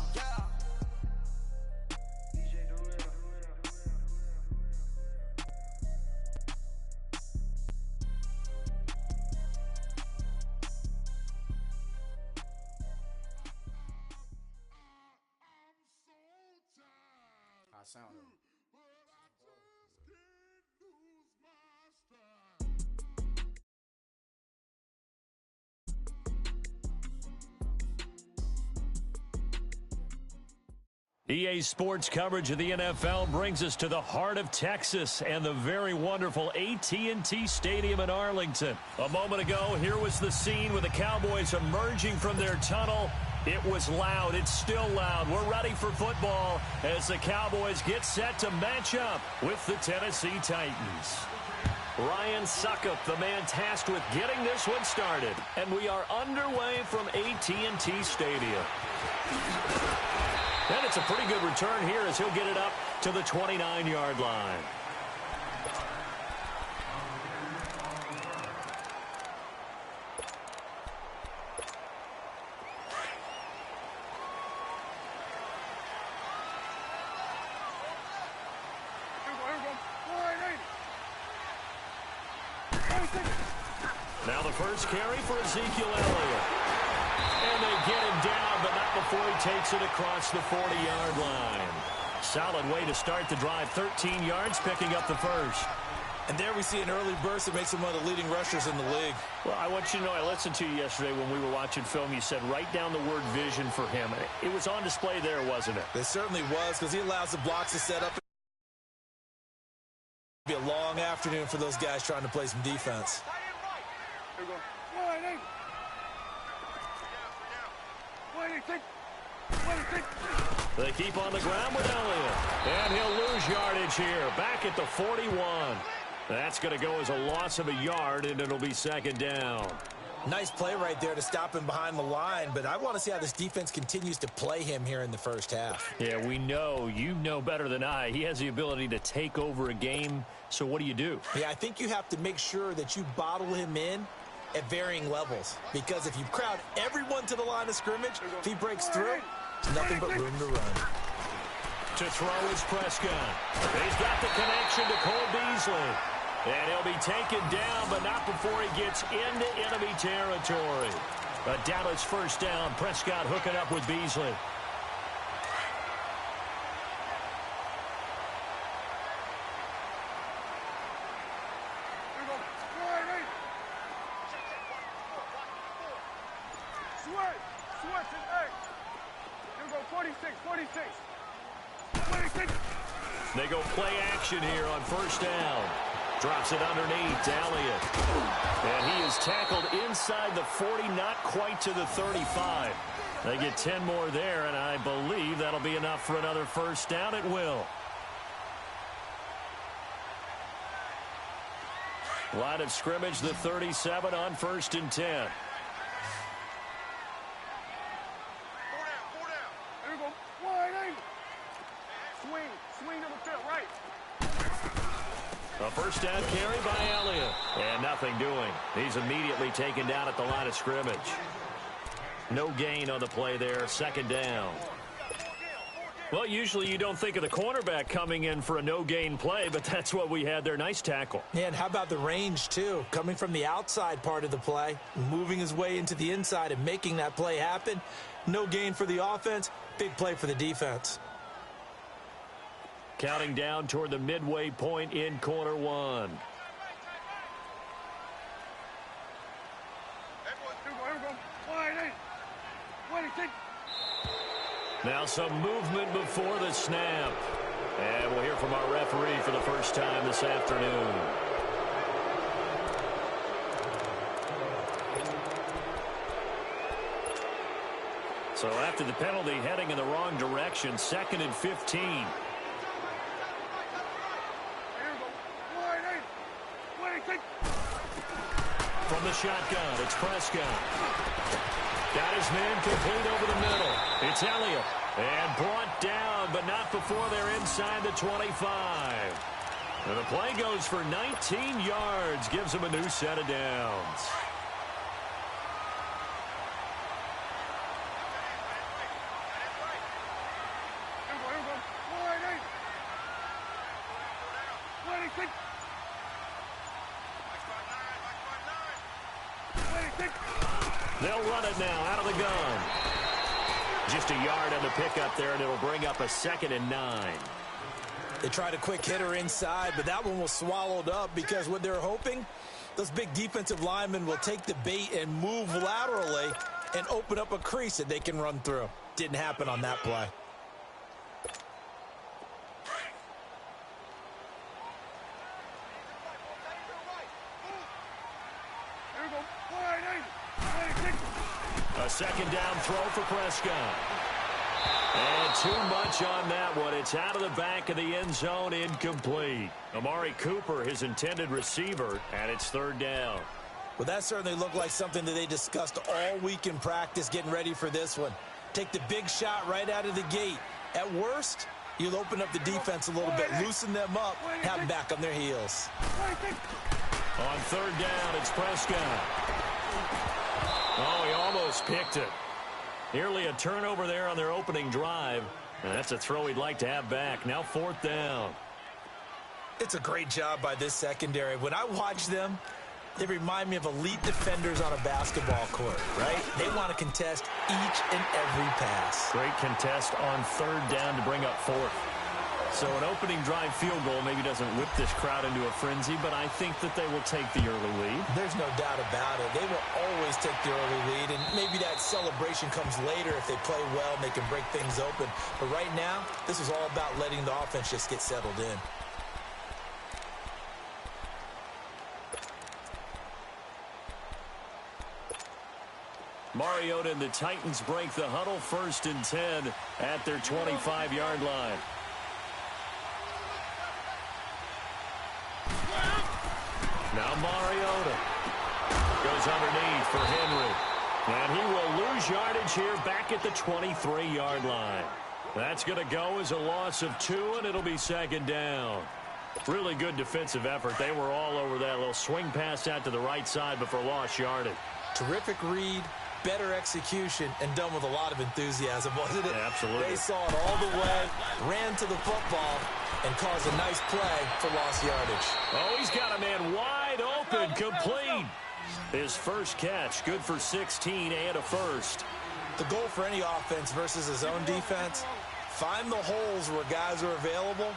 Sound. EA Sports coverage of the NFL brings us to the heart of Texas and the very wonderful AT&T Stadium in Arlington. A moment ago, here was the scene with the Cowboys emerging from their tunnel It was loud. It's still loud. We're ready for football as the Cowboys get set to match up with the Tennessee Titans. Ryan Suckup, the man tasked with getting this one started. And we are underway from AT&T Stadium. And it's a pretty good return here as he'll get it up to the 29-yard line. Now the first carry for Ezekiel Elliott. And they get him down, but not before he takes it across the 40-yard line. Solid way to start the drive. 13 yards, picking up the first. And there we see an early burst that makes him one of the leading rushers in the league. Well, I want you to know, I listened to you yesterday when we were watching film. You said write down the word vision for him. It was on display there, wasn't it? It certainly was, because he allows the blocks to set up. It'll be a long afternoon for those guys trying to play some defense. Here we go. They keep on the ground with Elliott. And he'll lose yardage here. Back at the 41. That's going to go as a loss of a yard, and it'll be second down. Nice play right there to stop him behind the line, but I want to see how this defense continues to play him here in the first half. Yeah, we know. You know better than I. He has the ability to take over a game, so what do? Yeah, I think you have to make sure that you bottle him in at varying levels, because if you crowd everyone to the line of scrimmage, if he breaks through, there's nothing but room to run. To throw is Prescott. He's got the connection to Cole Beasley. And he'll be taken down, but not before he gets into enemy territory. A Dallas first down. Prescott hooking up with Beasley. They go play action here on first down. Drops it underneath to Elliott. And he is tackled inside the 40, not quite to the 35. They get 10 more there, and I believe that'll be enough for another first down. It will. Line of scrimmage, the 37 on 1st and 10. A first down carry by Elliott. And nothing doing. He's immediately taken down at the line of scrimmage. No gain on the play there. Second down. Well, usually you don't think of the cornerback coming in for a no-gain play, but that's what we had there. Nice tackle. Yeah, and how about the range, too? Coming from the outside part of the play, moving his way into the inside and making that play happen. No gain for the offense. Big play for the defense. Counting down toward the midway point in quarter one. Now some movement before the snap. And we'll hear from our referee for the first time this afternoon. So after the penalty, heading in the wrong direction, 2nd and 15. From the shotgun, it's Prescott. Got his man complete over the middle. It's Elliott. And brought down, but not before they're inside the 25. And the play goes for 19 yards. Gives him a new set of downs. They'll run it now out of the gun. Just a yard on the pickup there, and it'll bring up a 2nd and 9. They tried a quick hitter inside, but that one was swallowed up because what they're hoping, those big defensive linemen will take the bait and move laterally and open up a crease that they can run through. Didn't happen on that play. A second down throw for Prescott. And too much on that one. It's out of the back of the end zone, incomplete. Amari Cooper, his intended receiver, and it's third down. Well, that certainly looked like something that they discussed all week in practice, getting ready for this one. Take the big shot right out of the gate. At worst, you'll open up the defense a little bit, loosen them up, have them back on their heels. On third down, it's Prescott. Oh, he almost picked it. Nearly a turnover there on their opening drive. And that's a throw he'd like to have back. Now fourth down. It's a great job by this secondary. When I watch them, they remind me of elite defenders on a basketball court, right? They want to contest each and every pass. Great contest on third down to bring up fourth. So an opening drive field goal maybe doesn't whip this crowd into a frenzy, but I think that they will take the early lead. There's no doubt about it. They will always take the early lead, and maybe that celebration comes later if they play well and they can break things open. But right now, this is all about letting the offense just get settled in. Mariota and the Titans break the huddle, 1st and 10 at their 25-yard line. Now Mariota goes underneath for Henry. And he will lose yardage here back at the 23-yard line. That's going to go as a loss of 2, and it'll be second down. Really good defensive effort. They were all over that little swing pass out to the right side before lost yardage. Terrific read, better execution, and done with a lot of enthusiasm, wasn't it? Yeah, absolutely. They saw it all the way, ran to the football, and caused a nice play for lost yardage. Oh, he's got a man wide open, complete. His first catch, good for 16 and a first. The goal for any offense versus his own defense, find the holes where guys are available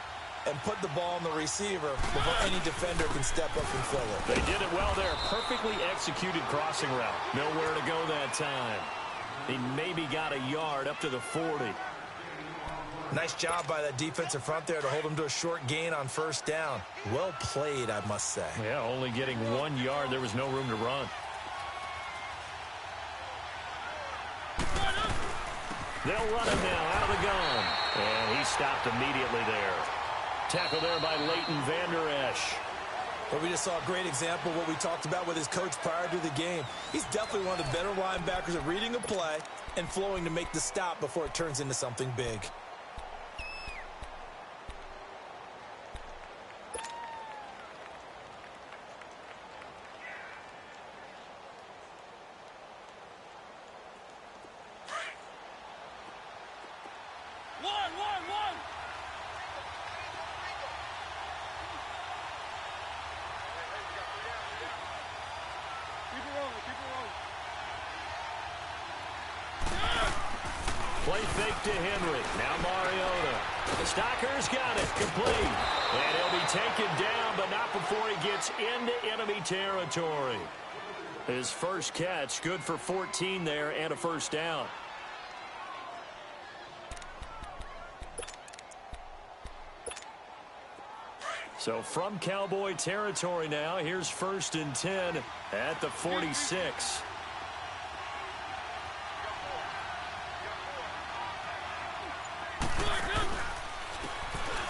and put the ball on the receiver before any defender can step up and fill it. They did it well there. Perfectly executed crossing route. Nowhere to go that time. He maybe got a yard up to the 40. Nice job by that defensive front there to hold him to a short gain on first down. Well played, I must say. Yeah, only getting 1 yard. There was no room to run. They'll run him now out of the gun. And he stopped immediately there. Tackle there by Leighton Vander Esch. But we just saw a great example of what we talked about with his coach prior to the game. He's definitely one of the better linebackers at reading a play and flowing to make the stop before it turns into something big. Play fake to Henry. Now Mariota. The Stalker's got it. Complete. And he'll be taken down, but not before he gets into enemy territory. His first catch, good for 14 there and a first down. So from Cowboy territory now, here's 1st and 10 at the 46.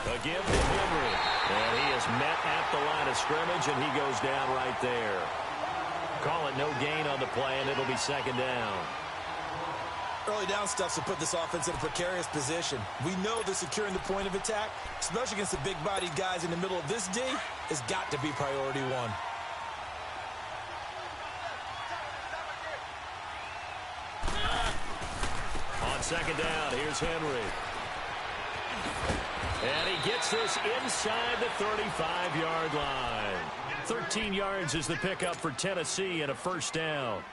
A give to Henry. And he is met at the line of scrimmage, and he goes down right there. Call it no gain on the play, and it'll be second down. Early down stuff to put this offense in a precarious position. We know that securing the point of attack, especially against the big-bodied guys in the middle of this D, has got to be priority one. On second down, here's Henry. And he gets this inside the 35-yard line. 13 yards is the pickup for Tennessee and a first down.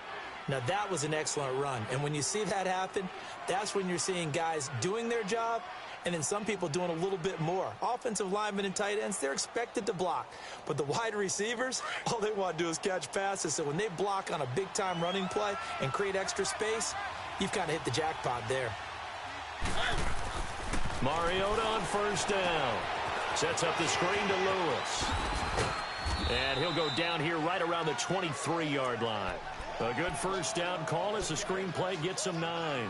Now, that was an excellent run. And when you see that happen, that's when you're seeing guys doing their job and then some people doing a little bit more. Offensive linemen and tight ends, they're expected to block. But the wide receivers, all they want to do is catch passes. So when they block on a big-time running play and create extra space, you've kind of hit the jackpot there. Mariota on first down. Sets up the screen to Lewis. And he'll go down here right around the 23-yard line. A good first down call as the screenplay gets him 9.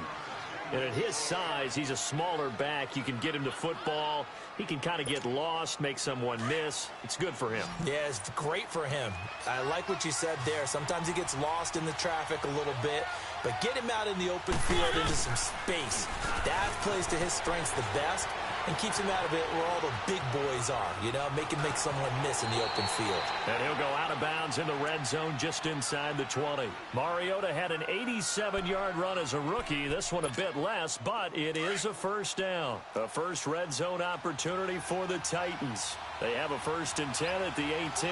And at his size, he's a smaller back. You can get him to football. He can kind of get lost, make someone miss. It's good for him. Yeah, it's great for him. I like what you said there. Sometimes he gets lost in the traffic a little bit, but get him out in the open field into some space. That plays to his strengths the best and keeps him out of it where all the big boys are, you know, make someone miss in the open field. And he'll go out of bounds in the red zone just inside the 20. Mariota had an 87-yard run as a rookie. This one a bit less, but it is a first down. A first red zone opportunity for the Titans. They have a 1st and 10 at the 18.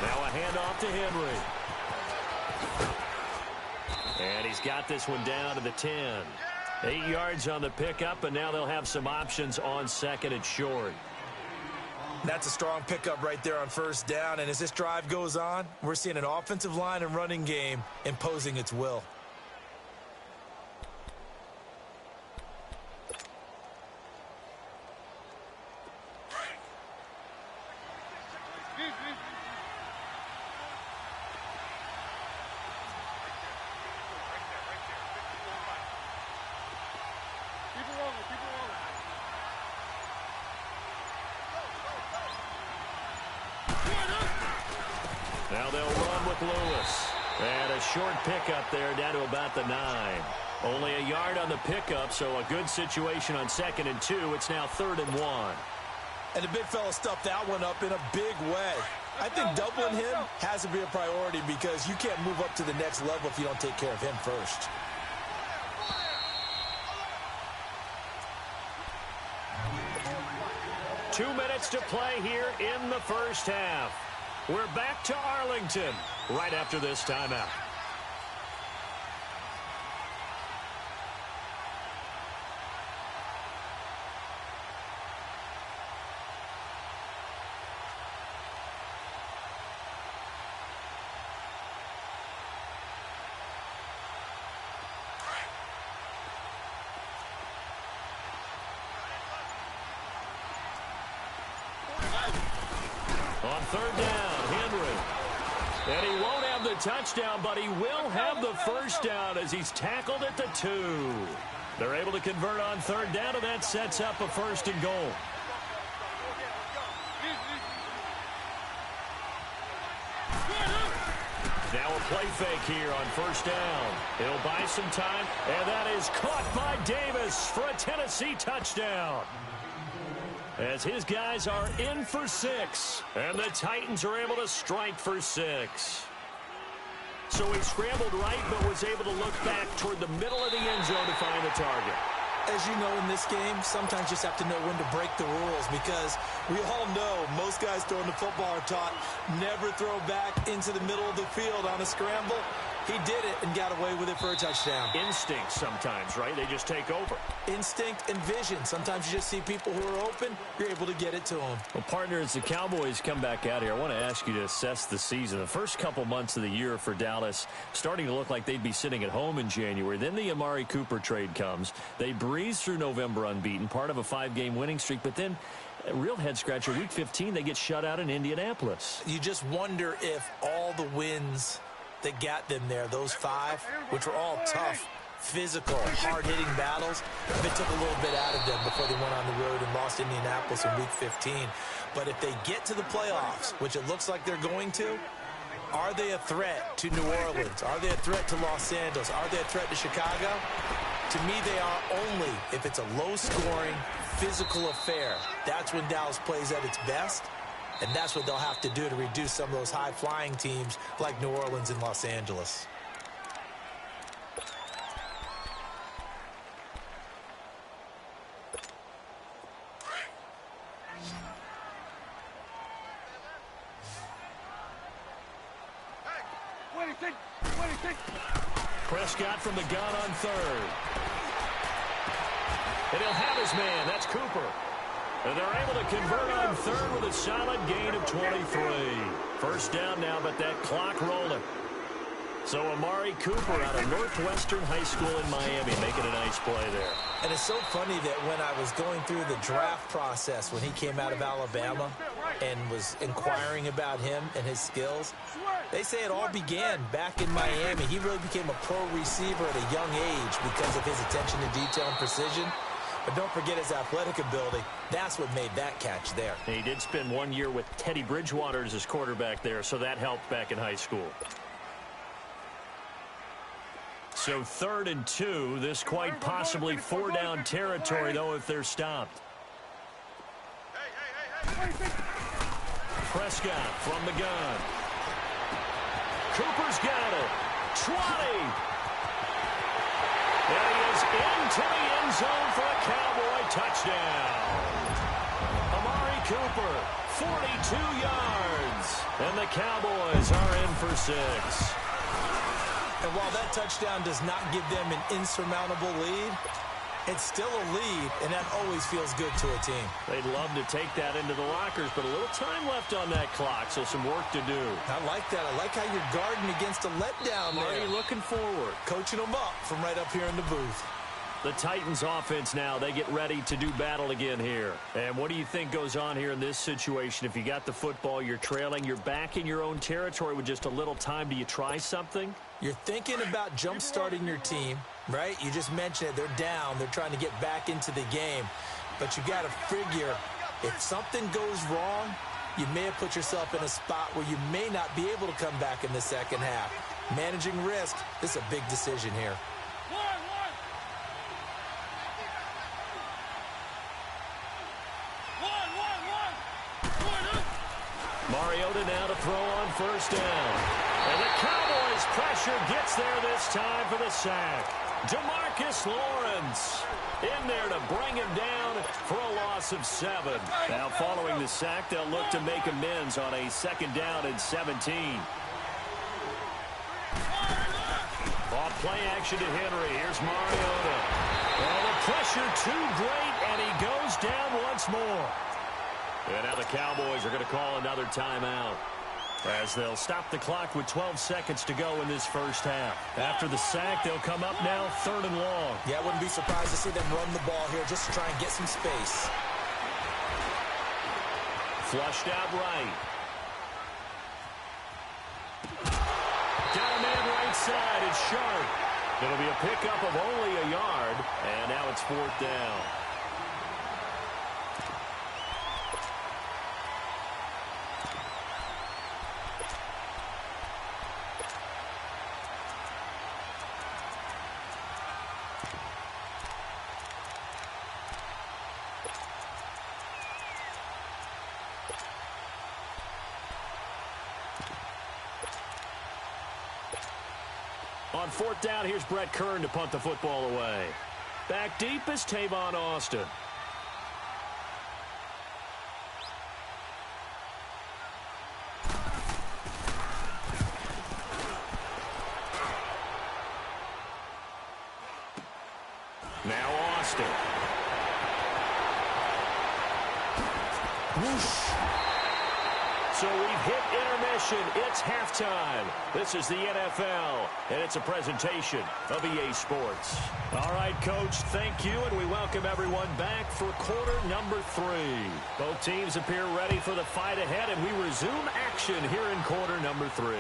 Now a handoff to Henry. And he's got this one down to the 10. 8 yards on the pickup, and now they'll have some options on 2nd and short. That's a strong pickup right there on 1st down, and as this drive goes on, we're seeing an offensive line and running game imposing its will. Now they'll run with Lewis. And a short pickup there down to about the 9. Only a yard on the pickup, so a good situation on 2nd and 2. It's now 3rd and 1. And the big fella stuffed that one up in a big way. I think doubling him has to be a priority because you can't move up to the next level if you don't take care of him first. Two minutes to play here in the first half. We're back to Arlington right after this timeout. On 3rd down, Henry. And he won't have the touchdown, but he will have the first down as he's tackled at the 2. They're able to convert on 3rd down, and that sets up a 1st and goal. Now a play fake here on 1st down. He'll buy some time, and that is caught by Davis for a Tennessee touchdown. As his guys are in for 6, and the Titans are able to strike for 6. So he scrambled right, but was able to look back toward the middle of the end zone to find the target. As you know, in this game, sometimes you just have to know when to break the rules because we all know most guys throwing the football are taught never throw back into the middle of the field on a scramble. He did it and got away with it for a touchdown. Instinct sometimes, right? They just take over. Instinct and vision. Sometimes you just see people who are open, you're able to get it to them. Well, partner, as the Cowboys come back out here, I want to ask you to assess the season. The first couple months of the year for Dallas starting to look like they'd be sitting at home in January. Then the Amari Cooper trade comes. They breeze through November unbeaten, part of a 5-game winning streak, but then a real head-scratcher, Week 15, they get shut out in Indianapolis. You just wonder if all the wins that got them there, those 5, which were all tough, physical, hard-hitting battles, it took a little bit out of them before they went on the road and lost Indianapolis in Week 15. But if they get to the playoffs, which it looks like they're going to, are they a threat to New Orleans? Are they a threat to Los Angeles? Are they a threat to Chicago? To me, they are only if it's a low-scoring, physical affair. That's when Dallas plays at its best. And that's what they'll have to do to reduce some of those high-flying teams like New Orleans and Los Angeles. Prescott from the gun on 3rd. And he'll have his man. That's Cooper. And they're able to convert on 3rd with a solid gain of 23. First down now, but that clock rolling. So Amari Cooper out of Northwestern High School in Miami making a nice play there. And it's so funny that when I was going through the draft process when he came out of Alabama and was inquiring about him and his skills, they say it all began back in Miami. He really became a pro receiver at a young age because of his attention to detail and precision. But don't forget his athletic ability. That's what made that catch there. And he did spend 1 year with Teddy Bridgewater as his quarterback there, so that helped back in high school. So 3rd and 2. This quite possibly 4-down territory, though, if they're stopped. Prescott from the gun. Cooper's got it. 20. And he is into the end zone for a Cowboy touchdown. Amari Cooper, 42 yards. And the Cowboys are in for 6. And while that touchdown does not give them an insurmountable lead, it's still a lead, and that always feels good to a team. They'd love to take that into the lockers, but a little time left on that clock, so some work to do. I like that. I like how you're guarding against a letdown Marty there. looking forward. Coaching them up from right up here in the booth. The Titans offense now, they get ready to do battle again here. And what do you think goes on here in this situation? If you got the football, you're trailing, you're back in your own territory with just a little time. Do you try something? You're thinking about jump-starting your team, right? You just mentioned it. They're down. They're trying to get back into the game. But you got to figure if something goes wrong, you may have put yourself in a spot where you may not be able to come back in the second half. Managing risk, this is a big decision here. Mariota now to throw on 1st down. And the Cowboys pressure gets there this time for the sack. DeMarcus Lawrence in there to bring him down for a loss of 7. Now following the sack, they'll look to make amends on a 2nd down and 17. Off play action to Henry. Here's Mariota. Well, the pressure too great, and he goes down once more. And now the Cowboys are going to call another timeout as they'll stop the clock with 12 seconds to go in this first half. After the sack, they'll come up now 3rd and long. Yeah, I wouldn't be surprised to see them run the ball here just to try and get some space. Flushed out right. Got a man right side. It's Sharp. It'll be a pickup of only a yard, and now it's 4th down. On 4th down, here's Brett Kern to punt the football away. Back deep is Tavon Austin. Now Austin. Whoosh. So we've hit intermission. It's halftime. This is the NFL, and it's a presentation of EA Sports. All right, Coach, thank you, and we welcome everyone back for quarter number 3. Both teams appear ready for the fight ahead, and we resume action here in quarter number 3.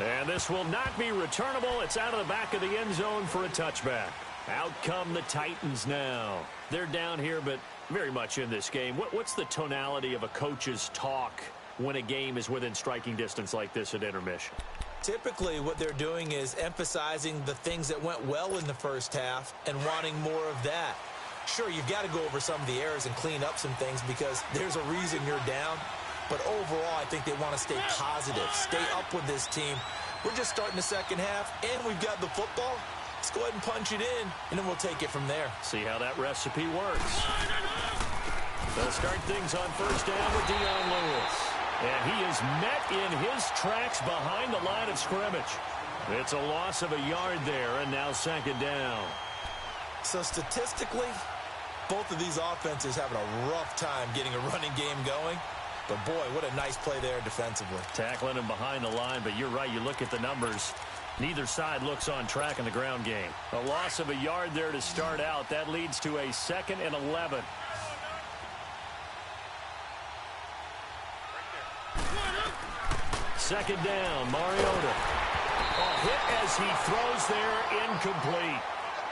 And this will not be returnable. It's out of the back of the end zone for a touchback. Out come the Titans now. They're down here, but very much in this game. What's the tonality of a coach's talk when a game is within striking distance like this at intermission? Typically, what they're doing is emphasizing the things that went well in the first half and wanting more of that. Sure, you've got to go over some of the errors and clean up some things because there's a reason you're down. But overall, I think they want to stay positive, stay up with this team. We're just starting the second half, and we've got the football. Let's go ahead and punch it in, and then we'll take it from there. See how that recipe works. They'll start things on 1st down with Dion Lewis. And he is met in his tracks behind the line of scrimmage. It's a loss of a yard there, and now 2nd down. So statistically, both of these offenses having a rough time getting a running game going. But, boy, what a nice play there defensively. Tackling him behind the line, but you're right. You look at the numbers. Neither side looks on track in the ground game. A loss of a yard there to start out. That leads to a 2nd and 11. Second down, Mariota. Hit as he throws there, incomplete.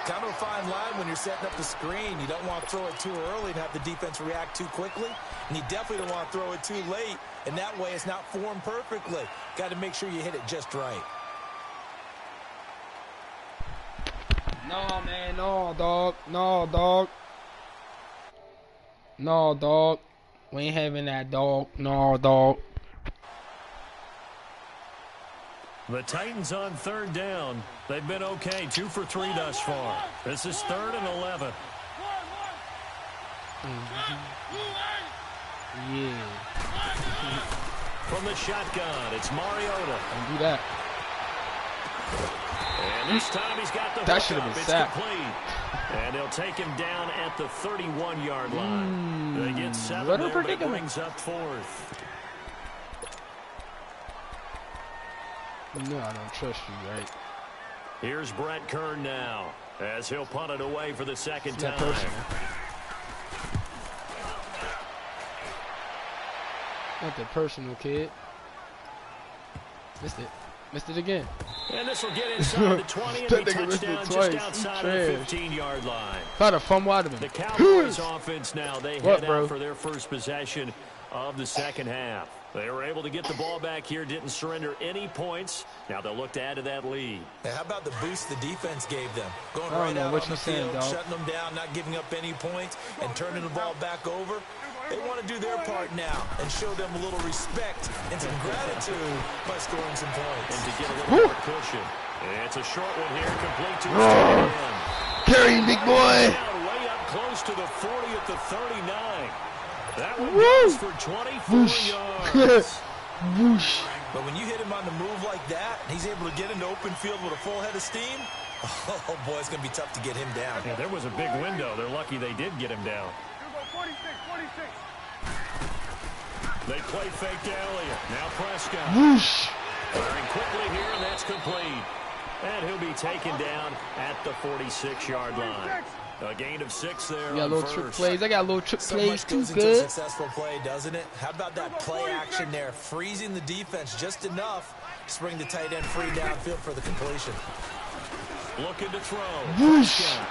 Kind of a fine line when you're setting up the screen. You don't want to throw it too early and have the defense react too quickly. And you definitely don't want to throw it too late. And that way it's not formed perfectly. Got to make sure you hit it just right. No, man. No, dog. No, dog. No, dog. We ain't having that, dog. No, dog. The Titans on 3rd down. They've been okay. 2 for 3 thus far. This is 3rd and 11. Yeah. From the shotgun, it's Mariota. Don't do that. And this time he's got the That hook should have up. been It's sacked. complete. And they'll take him down at the 31-yard line. They get 7 what a there, but it predicament. brings up 4th. No, I don't trust you, right? Here's Brett Kern now, as he'll punt it away for the 2nd It's not time. personal. Not that personal, kid. Missed it. Missed it again. And this will get inside the 20 and That a nigga missed it touchdown twice. just outside He of the trash. 15-yard line. Thought a fumble out of him. The Cowboys offense now, they What, head bro? out for their first possession of the 2nd half. They were able to get the ball back here, didn't surrender any points. Now they'll look to add to that lead. Now, how about the boost the defense gave them? Going I don't right know out what on you're the saying, field, dog. shutting them down, not giving up any points, and turning the ball back over. They want to do their part now and show them a little respect and some gratitude by scoring some points. And to get a little more cushion. It's a short one here, complete to his tight end. Carry him, big boy. Down way up close to the 40 at the 39. That one Woo! goes for 24 yards. Whoosh. But when you hit him on the move like that, he's able to get into open field with a full head of steam, oh, boy, it's going to be tough to get him down. Yeah, there was a big window. They're lucky they did get him down. 46, 46. They play fake to Elliott. Now Prescott. Whoosh. Firing quickly here, and that's complete. And he'll be taken down at the 46-yard line. A gain of 6 there. You got on little first. trick plays. I got little trick So plays much too, goes into a good. successful play, doesn't it? How about that play action there, freezing the defense just enough to bring the tight end free downfield for the completion. Looking to throw. Whoosh. Prescott.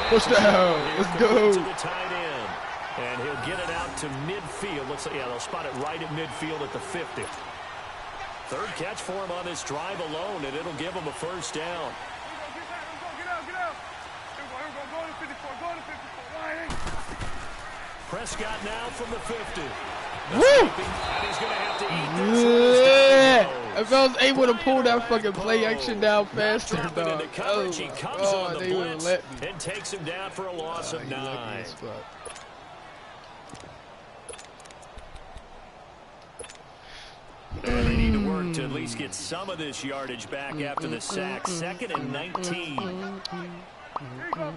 Push down. Here Let's complete go. to the tight end. And he'll get it out to midfield. Looks like, yeah, they'll spot it right at midfield at the 50. Third catch for him on this drive alone, and it'll give him a first down. Get out. Here we go. Go to 54. Go to 54. Ryan. Prescott now from the 50. Woo! And he's going to have to eat this. Yeah. If I was able to pull that fucking play action down faster, Dropping dog. into Oh coverage. He my comes God, on the they wouldn't blitz let me. and takes him down for a loss of You lucky 9. as fuck. And they need to work to at least get some of this yardage back after the sack. 2nd and 19. Here you go.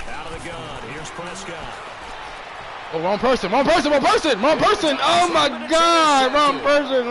Out of the gun. Here's Prescott. Oh, wrong person. Oh my God, wrong person.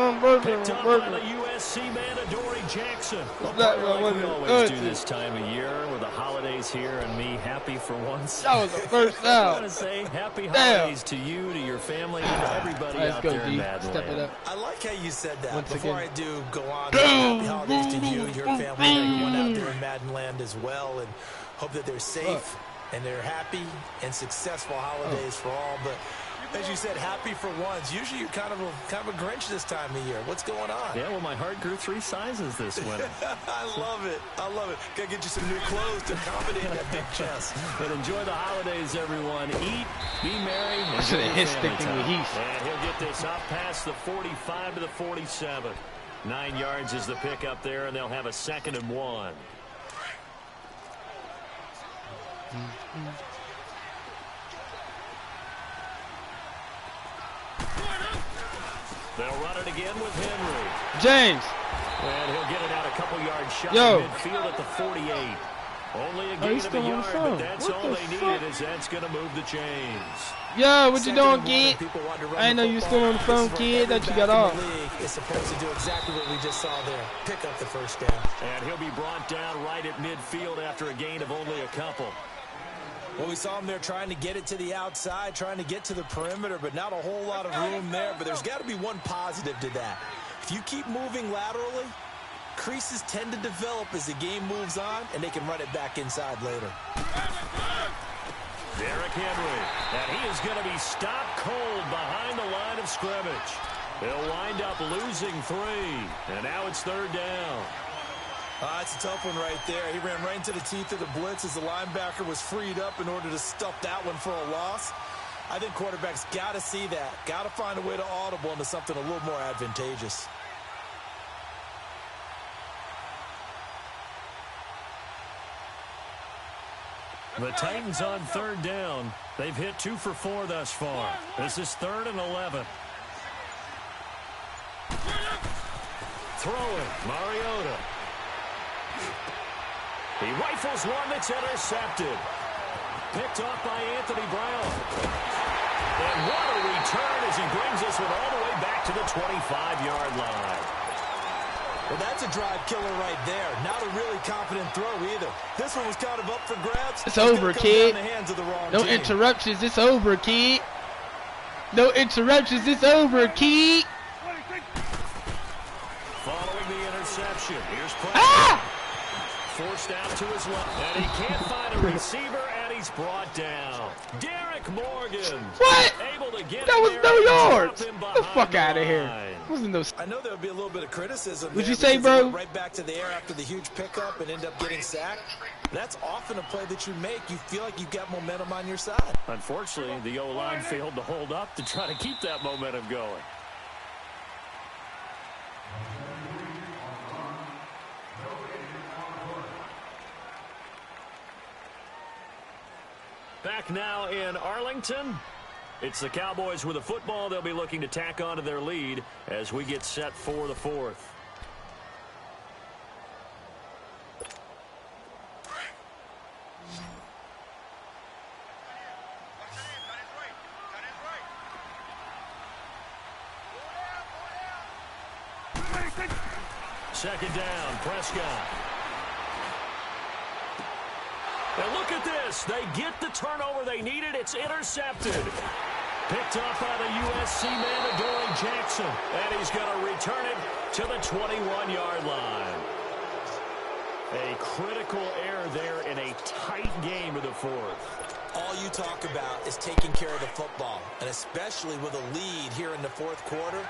Picked up by the USC man, Adoree Jackson. A that player what like was we it? always do this time of year with the holidays here and me happy for once. That was the first I want down. to say happy Damn. holidays to you, to your family, and to everybody Let's out go, there in D. Madden Step it land. up. I like how you said that. Once Before again. I do go on, happy holidays to you, your family, and everyone out there in Madden land as well, and hope that they're safe and they're happy and successful holidays for all. But as you said, happy for once. Usually you're kind of a Grinch this time of year. What's going on? Yeah, well, my heart grew 3 sizes this winter. I love it. Gotta get you some new clothes to accommodate that big chest. But enjoy the holidays, everyone. Eat, be merry, and should've enjoy hit your family sticking with time. Heath. And he'll get this up past the 45 to the 47. 9 yards is the pick up there, and they'll have a 2nd and 1. They'll run it again with Henry. James. And he'll get it out a couple yards shy Yo. of midfield at the 48. Only a gain of a yard, but that's all they needed, as that's going to move the chains. Yo, what you doing, kid? I didn't know you were still on the phone, kid. That you got off. Is supposed to do exactly what we just saw there. Pick up the first down. And he'll be brought down right at midfield after a gain of only a couple. Well, we saw him there trying to get it to the outside, trying to get to the perimeter, but not a whole lot of room there. But there's got to be one positive to that. If you keep moving laterally, creases tend to develop as the game moves on, and they can run it back inside later. Derrick Henry, and he is going to be stopped cold behind the line of scrimmage. They'll wind up losing 3, and now it's 3rd down. It's a tough one right there. He ran right into the teeth of the blitz as the linebacker was freed up in order to stuff that one for a loss. I think quarterbacks got to see that. Got to find a way to audible into something a little more advantageous. The Titans on 3rd down. They've hit 2 for 4 thus far. This is 3rd and 11. Throwing, Mariota. He rifles one that's intercepted. Picked off by Anthony Brown. And what a return as he brings this one all the way back to the 25-yard line. Well, that's a drive killer right there. Not a really confident throw either. This one was kind of up for grabs. It's over, kid. No interruptions. It's over, kid. No interruptions. It's over, kid. Following the interception, here's pressure. Forced out to his left, and he can't find a receiver, and he's brought down. Derek Morgan. What? Able to get that was no yards. Get the fuck out of here. Wasn't those? I know there would be a little bit of criticism. What'd you say, bro? Right back to the air after the huge pickup and end up getting sacked. That's often a play that you make. You feel like you've got momentum on your side. Unfortunately, the O-line failed to hold up to try to keep that momentum going. Back now in Arlington. It's the Cowboys with the football. They'll be looking to tack on to their lead as we get set for the 4th. Second down, Prescott. And look at this. They get the turnover they needed. It's intercepted. Picked up by the USC man, Adoree Jackson. And he's going to return it to the 21-yard line. A critical error there in a tight game of the 4th. All you talk about is taking care of the football, and especially with a lead here in the 4th quarter.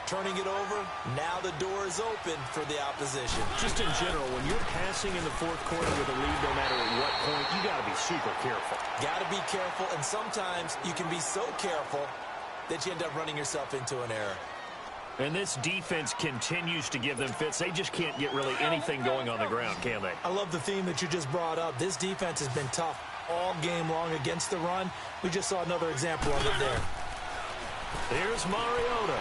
Turning it over, now the door is open for the opposition. Just in general, when you're passing in the 4th quarter with a lead, no matter at what point, you got to be super careful. Got to be careful, and sometimes you can be so careful that you end up running yourself into an error. And this defense continues to give them fits. They just can't get really anything going on the ground, can they? I love the theme that you just brought up. This defense has been tough all game long against the run. We just saw another example of it there. Here's Mariota.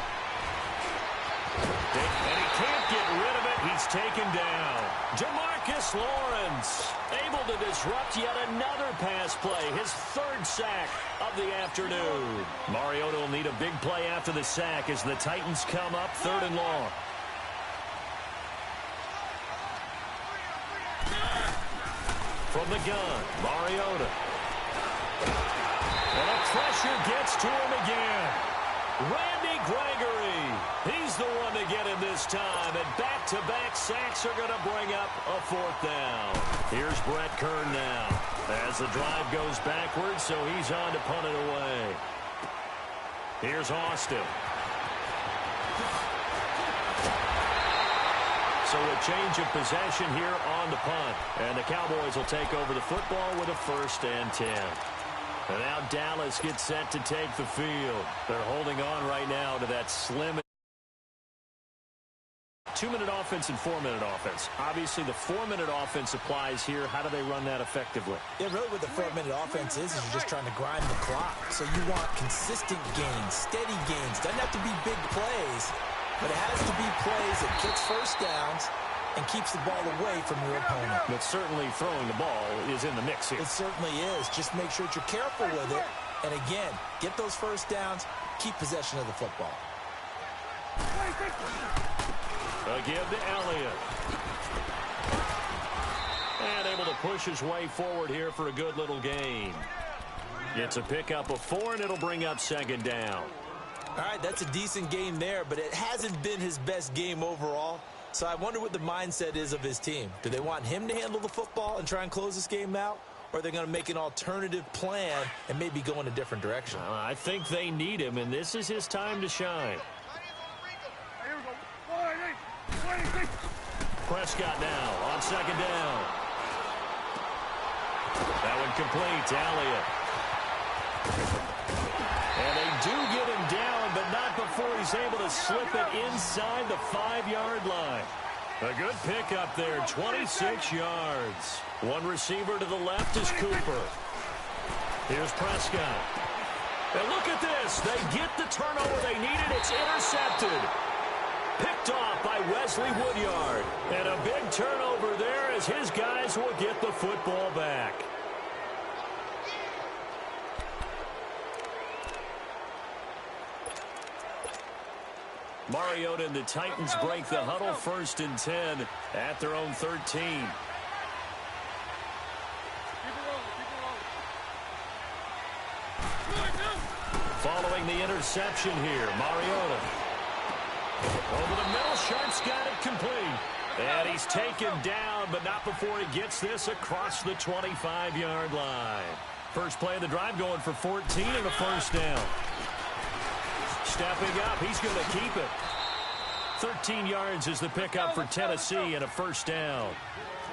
And he can't get rid of it. He's taken down. Jamarcus Lawrence able to disrupt yet another pass play. His 3rd sack of the afternoon. Mariota will need a big play after the sack as the Titans come up 3rd and long. From the gun, Mariota. And the pressure gets to him again. Randy Gregory, he's the one to get him this time, and back-to-back sacks are going to bring up a 4th down. Here's Brett Kern now as the drive goes backwards, so he's on to punt it away. Here's Austin. So a change of possession here on the punt, and the Cowboys will take over the football with a 1st and 10. And now Dallas gets set to take the field. They're holding on right now to that slim 2-minute offense and 4-minute offense. Obviously, the 4-minute offense applies here. How do they run that effectively? Yeah, really what the 4-minute offense is you're just trying to grind the clock. So you want consistent gains, steady gains. Doesn't have to be big plays, but it has to be plays that gets 1st downs and keeps the ball away from your opponent. But certainly throwing the ball is in the mix here. It certainly is. Just make sure that you're careful with it. And again, get those first downs, keep possession of the football. A give to Elliott. And able to push his way forward here for a good little gain. Gets a pickup of 4, and it'll bring up second down. All right, that's a decent game there, but it hasn't been his best game overall. So I wonder what the mindset is of his team. Do they want him to handle the football and try and close this game out? Or are they going to make an alternative plan and maybe go in a different direction? I think they need him, and this is his time to shine. Prescott now on second down. That one complete to Elliott. And they do get him down, but not before he's able to slip it inside the 5-yard line. A good pickup there, 26 yards. One receiver to the left is Cooper. Here's Prescott. And look at this. They get the turnover they needed. It's intercepted. Picked off by Wesley Woodyard. And a big turnover there as his guys will get the football back. Mariota and the Titans break the huddle, 1st and 10 at their own 13. Following the interception here, Mariota. Over the middle, Sharp's got it complete. And he's taken down, but not before he gets this across the 25-yard line. First play of the drive going for 14 and a first down. Stepping up, he's going to keep it. 13 yards is the pickup for Tennessee and a first down.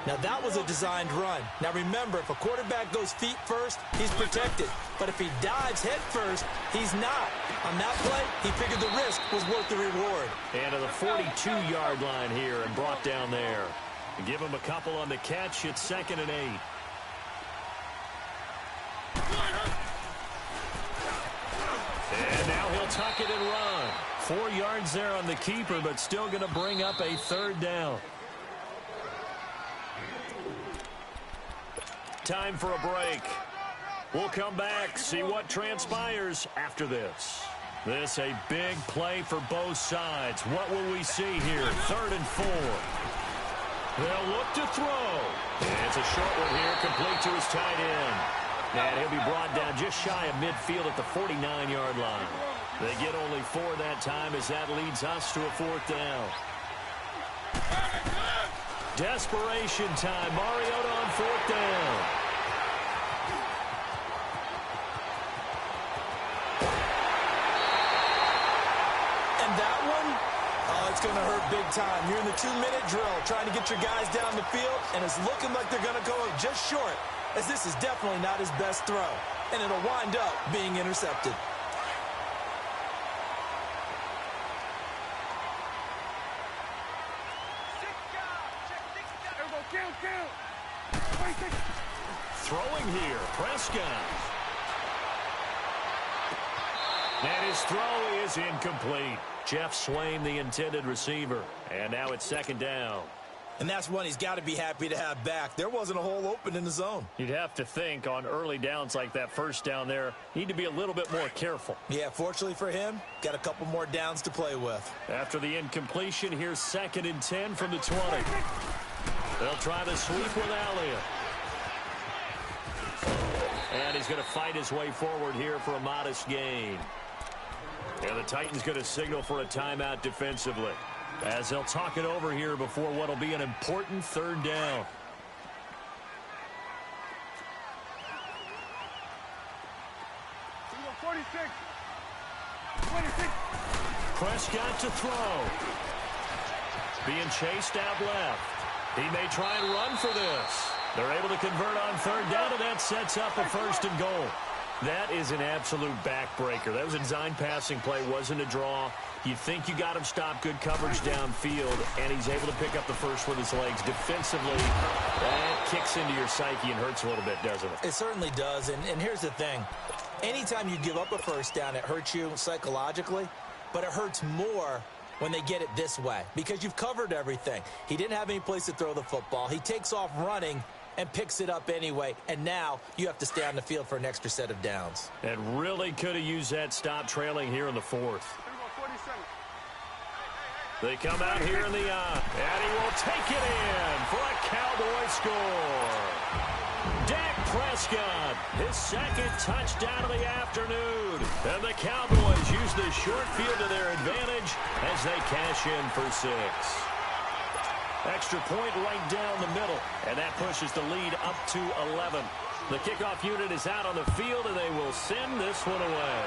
Now, that was a designed run. Now, remember, if a quarterback goes feet first, he's protected. But if he dives head first, he's not. On that play, he figured the risk was worth the reward. And to the 42-yard line here and brought down there. Give him a couple on the catch. It's 2nd and 8. And now he'll tuck it and run. 4 yards there on the keeper, but still going to bring up a third down. Time for a break. We'll come back, see what transpires after this. This a big play for both sides. What will we see here? 3rd and 4. They'll look to throw. And it's a short one here, complete to his tight end. And he'll be brought down just shy of midfield at the 49-yard line. They get only 4 that time as that leads us to a 4th down. Desperation time. Mariota on 4th down. And that one, it's going to hurt big time. You're in the 2-minute drill trying to get your guys down the field, and it's looking like they're going to go just short, as this is definitely not his best throw. And it'll wind up being intercepted. Throwing here, Prescott. And his throw is incomplete. Jeff Swain, the intended receiver. And now it's 2nd down. And that's one he's got to be happy to have back. There wasn't a hole open in the zone. You'd have to think on early downs like that first down there, need to be a little bit more careful. Yeah, fortunately for him, got a couple more downs to play with. After the incompletion, here's 2nd and 10 from the 20. They'll try to sweep with Elliott. And he's going to fight his way forward here for a modest gain. And the Titans going to signal for a timeout defensively, as they'll talk it over here before what will be an important 3rd down. Prescott to throw. Being chased out left. He may try and run for this. They're able to convert on 3rd down, and that sets up a 1st and goal. That is an absolute backbreaker. That was a design passing play, wasn't a draw. You think you got him stopped, good coverage downfield, and he's able to pick up the first with his legs. Defensively, that kicks into your psyche and hurts a little bit, doesn't it? It certainly does, and here's the thing. Anytime you give up a 1st down, it hurts you psychologically, but it hurts more when they get it this way because you've covered everything. He didn't have any place to throw the football. He takes off running and picks it up anyway, and now you have to stay on the field for an extra set of downs. And really could have used that stop trailing here in the fourth. They come out here in the and he will take it in for a Cowboy score. Dak Prescott, his second touchdown of the afternoon. And the Cowboys use the short field to their advantage as they cash in for 6. Extra point right down the middle, and that pushes the lead up to 11. The kickoff unit is out on the field, and they will send this one away.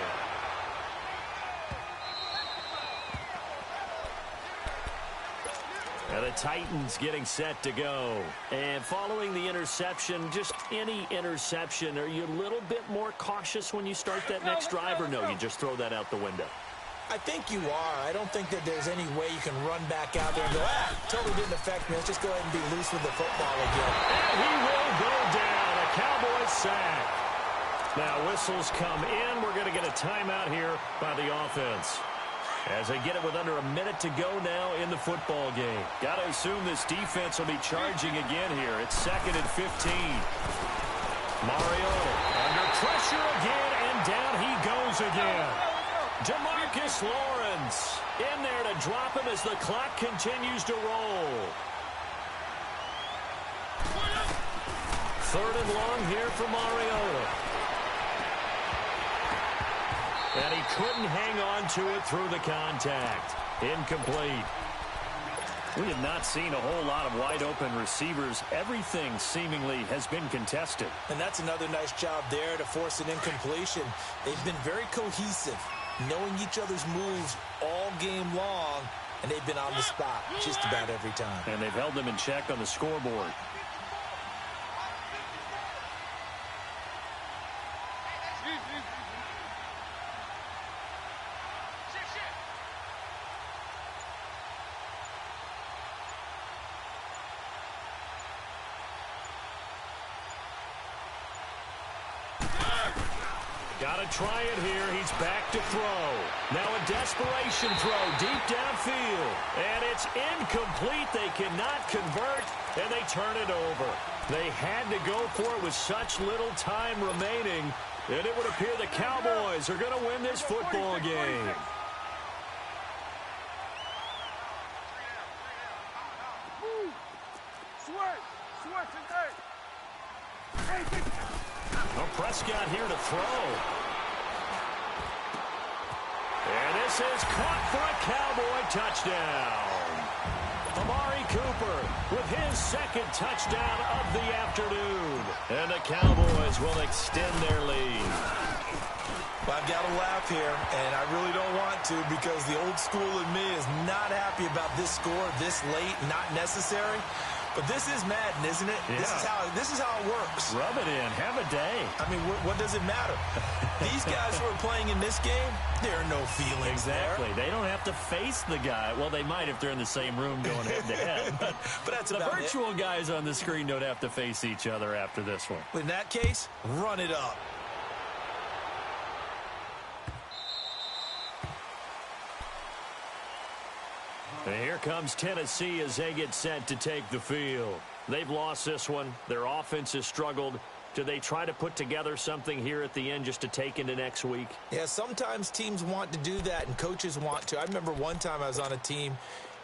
And the Titans getting set to go. And following the interception, just any interception, are you a little bit more cautious when you start that next drive, or no, you just throw that out the window? I think you are. I don't think that there's any way you can run back out there and go, totally didn't affect me. Let's just go ahead and be loose with the football again. And he will go down. A Cowboys sack. Now whistles come in. We're going to get a timeout here by the offense. As they get it with under a minute to go now in the football game. Got to assume this defense will be charging again here. It's 2nd and 15. Mariota under pressure again, and down he goes again. DeMarcus Lawrence in there to drop him as the clock continues to roll. 3rd and long here for Mariota. And he couldn't hang on to it through the contact. Incomplete. We have not seen a whole lot of wide-open receivers. Everything seemingly has been contested. And that's another nice job there to force an incompletion. They've been very cohesive, knowing each other's moves all game long, and they've been on the spot just about every time. And they've held them in check on the scoreboard. Got to try it here. He's back to throw. Now a desperation throw deep downfield. And it's incomplete. They cannot convert, and they turn it over. They had to go for it with such little time remaining, and it would appear the Cowboys are going to win this football game. Well, Prescott here to throw. And this is caught for a Cowboy touchdown. Amari Cooper with his second touchdown of the afternoon. And the Cowboys will extend their lead. Well, I've got to laugh here, and I really don't want to because the old school in me is not happy about this score this late, not necessary. But this is Madden, isn't it? Yeah. This is how it works. Rub it in. Have a day. I mean, what does it matter? These guys who are playing in this game, there are no feelings exactly. there. They don't have to face the guy. Well, they might if they're in the same room going head-to-head. But that's the about virtual guys on the screen don't have to face each other after this one. In that case, run it up. And here comes Tennessee as they get set to take the field. They've lost this one. Their offense has struggled. Do they try to put together something here at the end just to take into next week? Yeah, sometimes teams want to do that and coaches want to. I remember one time I was on a team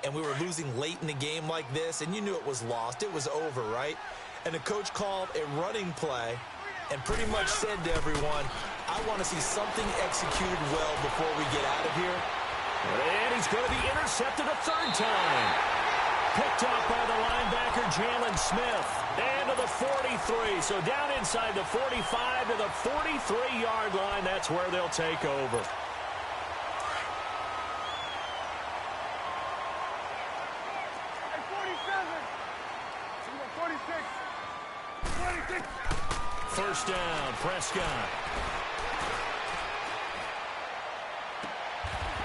and we were losing late in the game like this, and you knew it was lost. It was over, right? And the coach called a running play and pretty much said to everyone, I want to see something executed well before we get out of here. And he's going to be intercepted a third time. Picked off by the linebacker, Jalen Smith. And to the 43. So down inside the 45 to the 43-yard line. That's where they'll take over. First down, Prescott.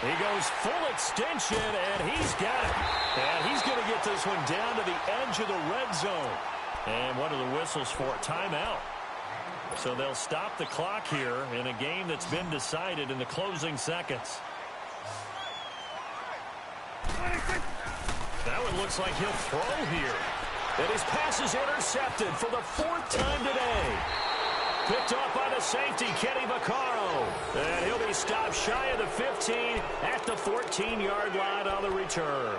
He goes full extension, and he's got it. And he's going to get this one down to the edge of the red zone. And what are the whistles for? Timeout. So they'll stop the clock here in a game that's been decided in the closing seconds. That one looks like he'll throw here. And his pass is intercepted for the 4th time today. Picked off by the safety, Kenny Vaccaro. And he'll be stopped shy of the 15 at the 14-yard line on the return.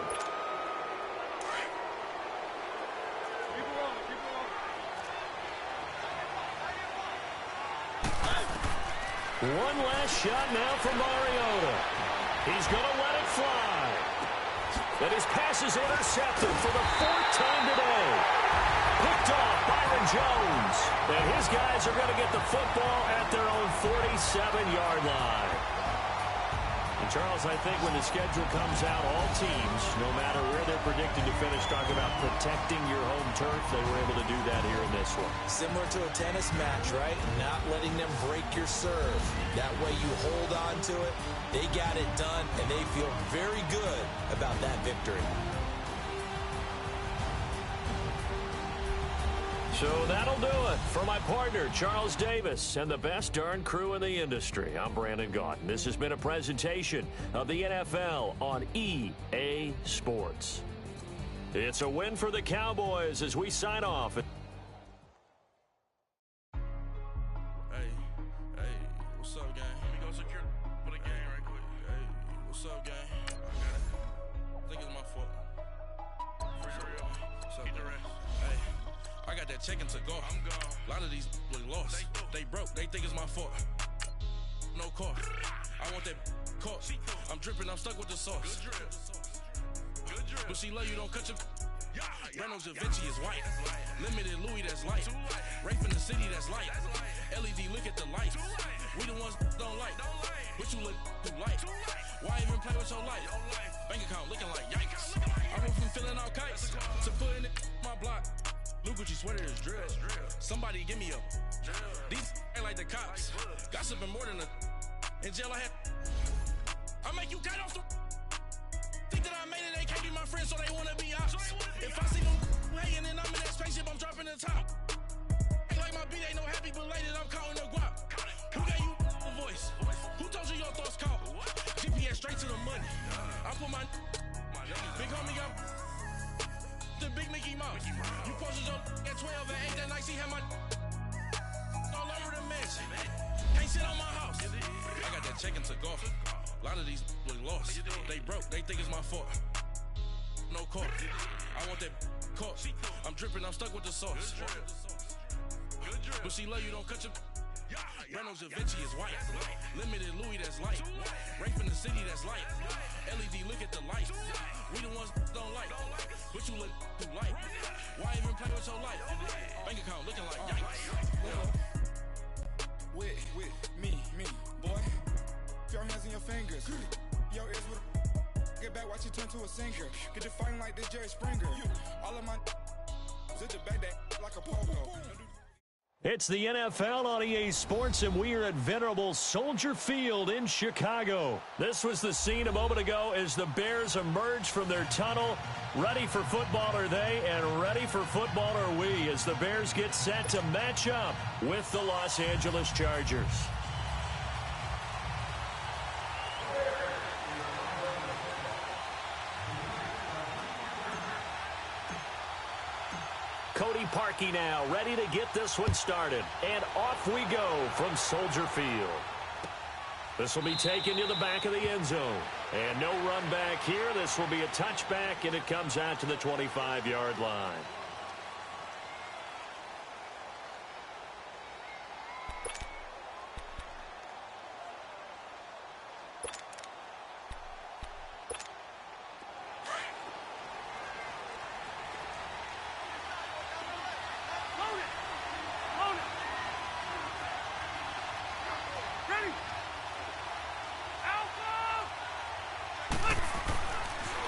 One last shot now from Mariota. He's going to let it fly. And his pass is intercepted for the 4th time today. Picked off Byron Jones. And his guys are going to get the football at their own 47-yard line. And Charles, I think when the schedule comes out, all teams, no matter where they're predicted to finish, talk about protecting your home turf. They were able to do that here in this one. Similar to a tennis match, right? Not letting them break your serve. That way you hold on to it. They got it done, and they feel very good about that victory. So that'll do it for my partner, Charles Davis, and the best darn crew in the industry. I'm Brandon Gaudin. This has been a presentation of the NFL on EA Sports. It's a win for the Cowboys as we sign off. Hey, what's up, gang? Let me go secure for the game right quick. Hey, what's up, gang? I think it's my fault. What's up, get the rest. Hey, I got that check-in to go. I'm gone. A lot of these look lost. They broke. They think it's my fault. No car. I want that car. I'm dripping. I'm stuck with the sauce. Good drip. But she love you. Don't cut your. Reynolds Da Vinci is white. Limited Louis, that's light. Rafe in the city, that's light. LED, look at the lights. We the ones don't like. But you look too light. Why even play with your life? Bank account looking like yikes. I went from filling out kites to putting it in my block. Blue Gucci sweater is drill. Somebody give me a. These ain't like the cops. Gossiping more than a. In jail I had. I make you cut off the. Think that I made it, they can't be my friends, so they wanna be ops. If I see them hating and I'm in that spaceship, I'm dropping the top. Ain't like my beat ain't no happy belated, I'm counting the guap. Who gave you a voice? Who told you your thoughts count? GPS straight to the money. I put my big homie got the big Mickey Mouse. You posted your at 12 and 8 that night, she had my all over the mansion. Can't sit on my house. I got that check-in to golf. A lot of these look lost. They broke. They think it's my fault. No car. I want that car. I'm dripping. I'm stuck with the sauce. But she love you. Don't cut your. Reynolds Da Vinci is white. Limited Louis, that's light. Rafe in the city, that's light. LED, look at the lights. We the ones don't like. But you look too light. Why even play with your life? Bank account looking like yikes. With me, boy. Your hands in your fingers. Your ears with a get back, watch you turn to a singer. Get to fighting like this Jerry Springer. All of my zip the back that like a pogo. It's the NFL on EA Sports, and we are at venerable Soldier Field in Chicago. This was the scene a moment ago as the Bears emerged from their tunnel. Ready for football are they, and ready for football are we, as the Bears get set to match up with the Los Angeles Chargers. Cody Parkey now ready to get this one started. And off we go from Soldier Field. This will be taken to the back of the end zone. And no run back here. This will be a touchback, and it comes out to the 25-yard line.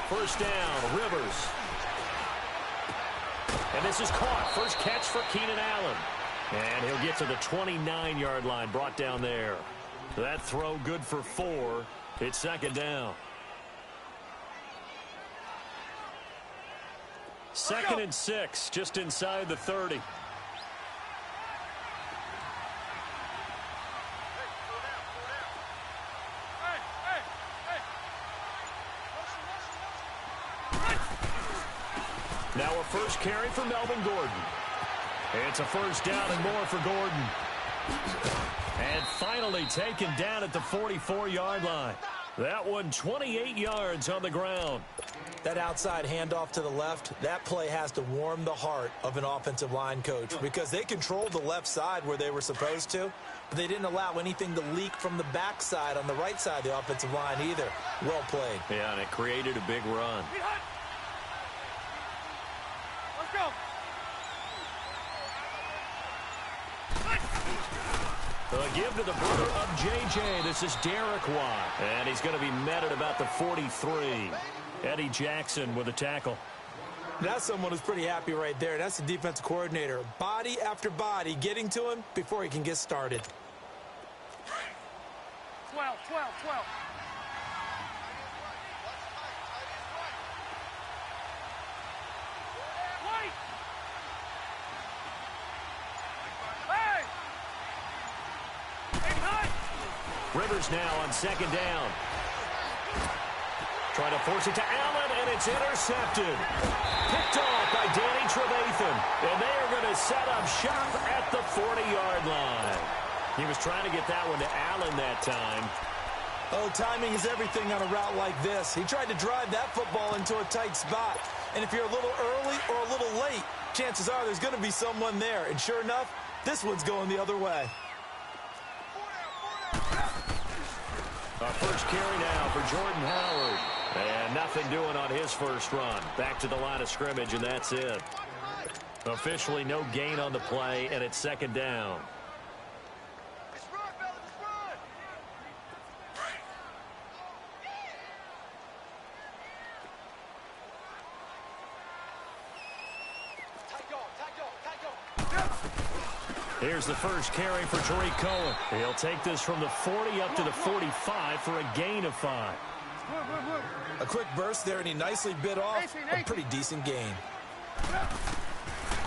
First down, Rivers. And this is caught. First catch for Keenan Allen. And he'll get to the 29-yard line, brought down there. That throw good for 4. It's second down. Second and 6, just inside the 30. first carry for Melvin Gordon. It's a first down and more for Gordon. And finally taken down at the 44-yard line. That one 28 yards on the ground. That outside handoff to the left, that play has to warm the heart of an offensive line coach because they controlled the left side where they were supposed to, but they didn't allow anything to leak from the backside on the right side of the offensive line either. Well played. Yeah, and it created a big run. Let's go. A give to the brother of J.J. This is Derek Watt. And he's going to be met at about the 43. Eddie Jackson with a tackle. That's someone who's pretty happy right there. That's the defensive coordinator. Body after body getting to him before he can get started. 12. Wait. Hey. Rivers now on second down. Trying to force it to Allen, and it's intercepted. Picked off by Danny Trevathan. And they are going to set up shop at the 40-yard line. He was trying to get that one to Allen that time. Oh, timing is everything on a route like this. He tried to drive that football into a tight spot. And if you're a little early or a little late, chances are there's going to be someone there. And sure enough, this one's going the other way. Our first carry now for Jordan Howard. And nothing doing on his first run. Back to the line of scrimmage, and that's it. Officially no gain on the play, and it's second down. Here's the first carry for Tariq Cohen. He'll take this from the 40 up to the 45 for a gain of 5. A quick burst there, and he nicely bit off a pretty decent gain.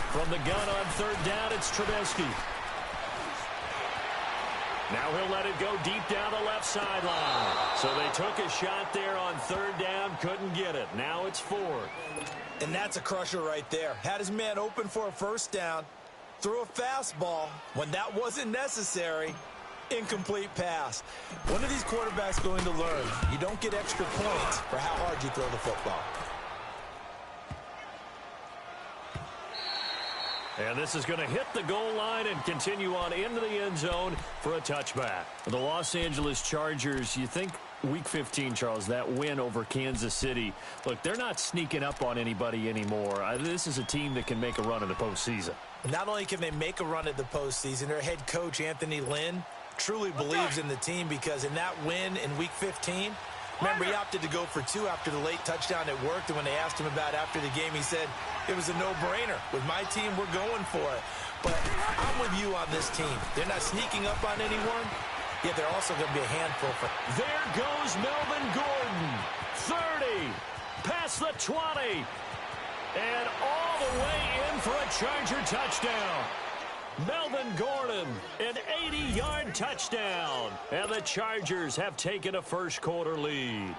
From the gun on third down, it's Trubisky. Now he'll let it go deep down the left sideline. So they took a shot there on third down, couldn't get it. Now it's 4. And that's a crusher right there. Had his man open for a first down, threw a fastball when that wasn't necessary. Incomplete pass. One of these quarterbacks going to learn, you don't get extra points for how hard you throw the football. And this is going to hit the goal line and continue on into the end zone for a touchback. The Los Angeles Chargers, you think Week 15, Charles, that win over Kansas City. Look, they're not sneaking up on anybody anymore. This is a team that can make a run in the postseason. Not only can they make a run at the postseason, their head coach, Anthony Lynn, truly believes in the team because in that win in Week 15, remember he opted to go for 2 after the late touchdown. It worked, and when they asked him about it after the game, he said it was a no-brainer. With my team, we're going for it. But I'm with you on this team. They're not sneaking up on anyone, yet they're also going to be a handful for. There goes Melvin Gordon. 30, past the 20, and all the way in for a Charger touchdown. Melvin Gordon, an 80-yard touchdown. And the Chargers have taken a first-quarter lead.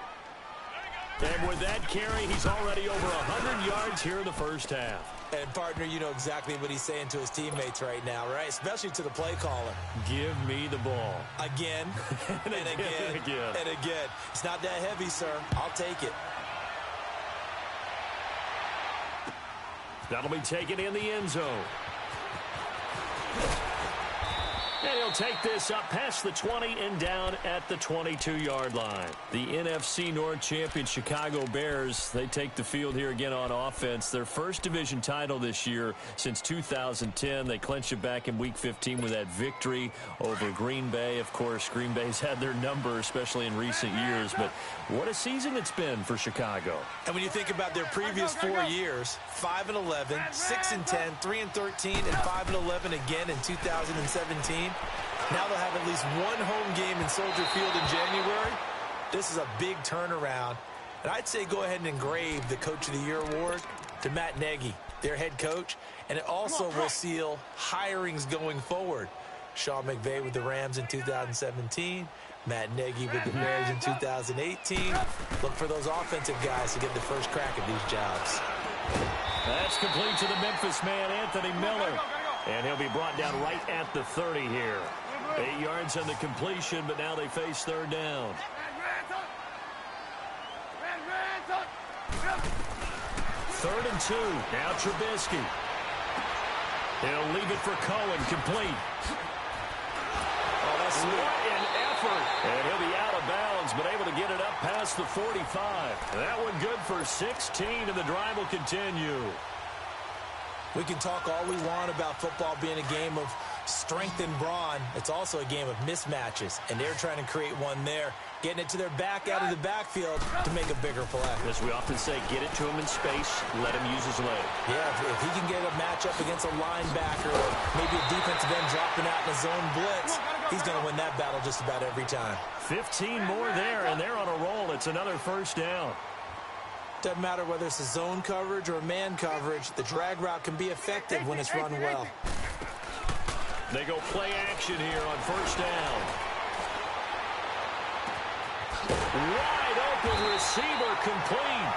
And with that carry, he's already over 100 yards here in the first half. And, partner, you know exactly what he's saying to his teammates right now, right? Especially to the play caller. Give me the ball. Again, and again, and again. It's not that heavy, sir. I'll take it. That'll be taken in the end zone. And he'll take this up past the 20 and down at the 22-yard line. The NFC North champion Chicago Bears, they take the field here again on offense. Their first division title this year since 2010. They clinched it back in Week 15 with that victory over Green Bay. Of course, Green Bay's had their number, especially in recent years. But what a season it's been for Chicago. And when you think about their previous 4 years, 5-11, 6-10, 3-13, and 5-11 again in 2017. Now they'll have at least one home game in Soldier Field in January. This is a big turnaround. And I'd say go ahead and engrave the Coach of the Year award to Matt Nagy, their head coach. And it also will seal hirings going forward. Sean McVay with the Rams in 2017. Matt Nagy with the Bears in 2018. Look for those offensive guys to get the first crack at these jobs. That's complete to the Memphis man, Anthony Miller. And he'll be brought down right at the 30 here. 8 yards on the completion, but now they face third down. Third and 2. Now Trubisky. He'll leave it for Cohen, complete. Oh, that's what an effort. And he'll be out of bounds, but able to get it up past the 45. That one good for 16, and the drive will continue. We can talk all we want about football being a game of strength and brawn. It's also a game of mismatches, and they're trying to create one there, getting it to their back out of the backfield to make a bigger play. As we often say, get it to him in space, let him use his leg. Yeah, if he can get a matchup against a linebacker or maybe a defensive end dropping out in a zone blitz, he's going to win that battle just about every time. 15 more there, and they're on a roll. It's another first down. Doesn't matter whether it's a zone coverage or a man coverage, the drag route can be effective when it's run well. They go play action here on first down. Wide open receiver, complete.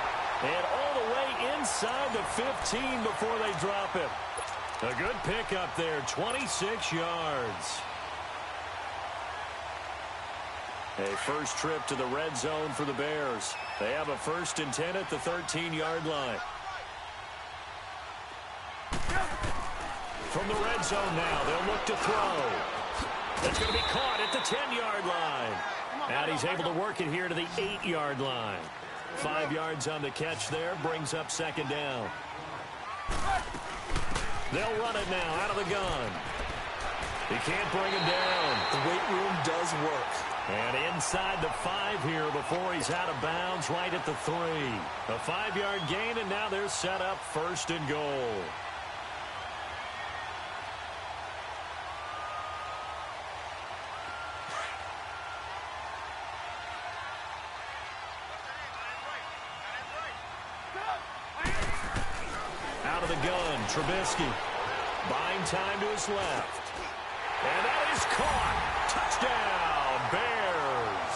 And all the way inside the 15 before they drop it. A good pickup there, 26 yards. A first trip to the red zone for the Bears. They have a 1st and 10 at the 13-yard line. From the red zone now, they'll look to throw. It's going to be caught at the 10-yard line. And he's able to work it here to the 8-yard line. 5 yards on the catch there, brings up second down. They'll run it now out of the gun. He can't bring him down. The weight room does work. And inside the 5 here before he's out of bounds right at the 3. A 5-yard gain, and now they're set up 1st and goal. Out of the gun, Trubisky. Buying time to his left. And that is caught. Touchdown, Bears.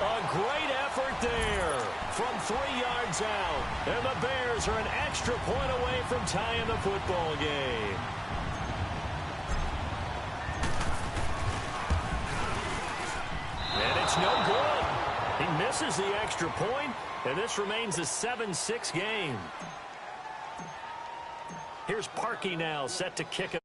A great effort there from 3 yards out. And the Bears are an extra point away from tying the football game. And it's no good. He misses the extra point, and this remains a 7-6 game. Here's Parkey now, set to kick it.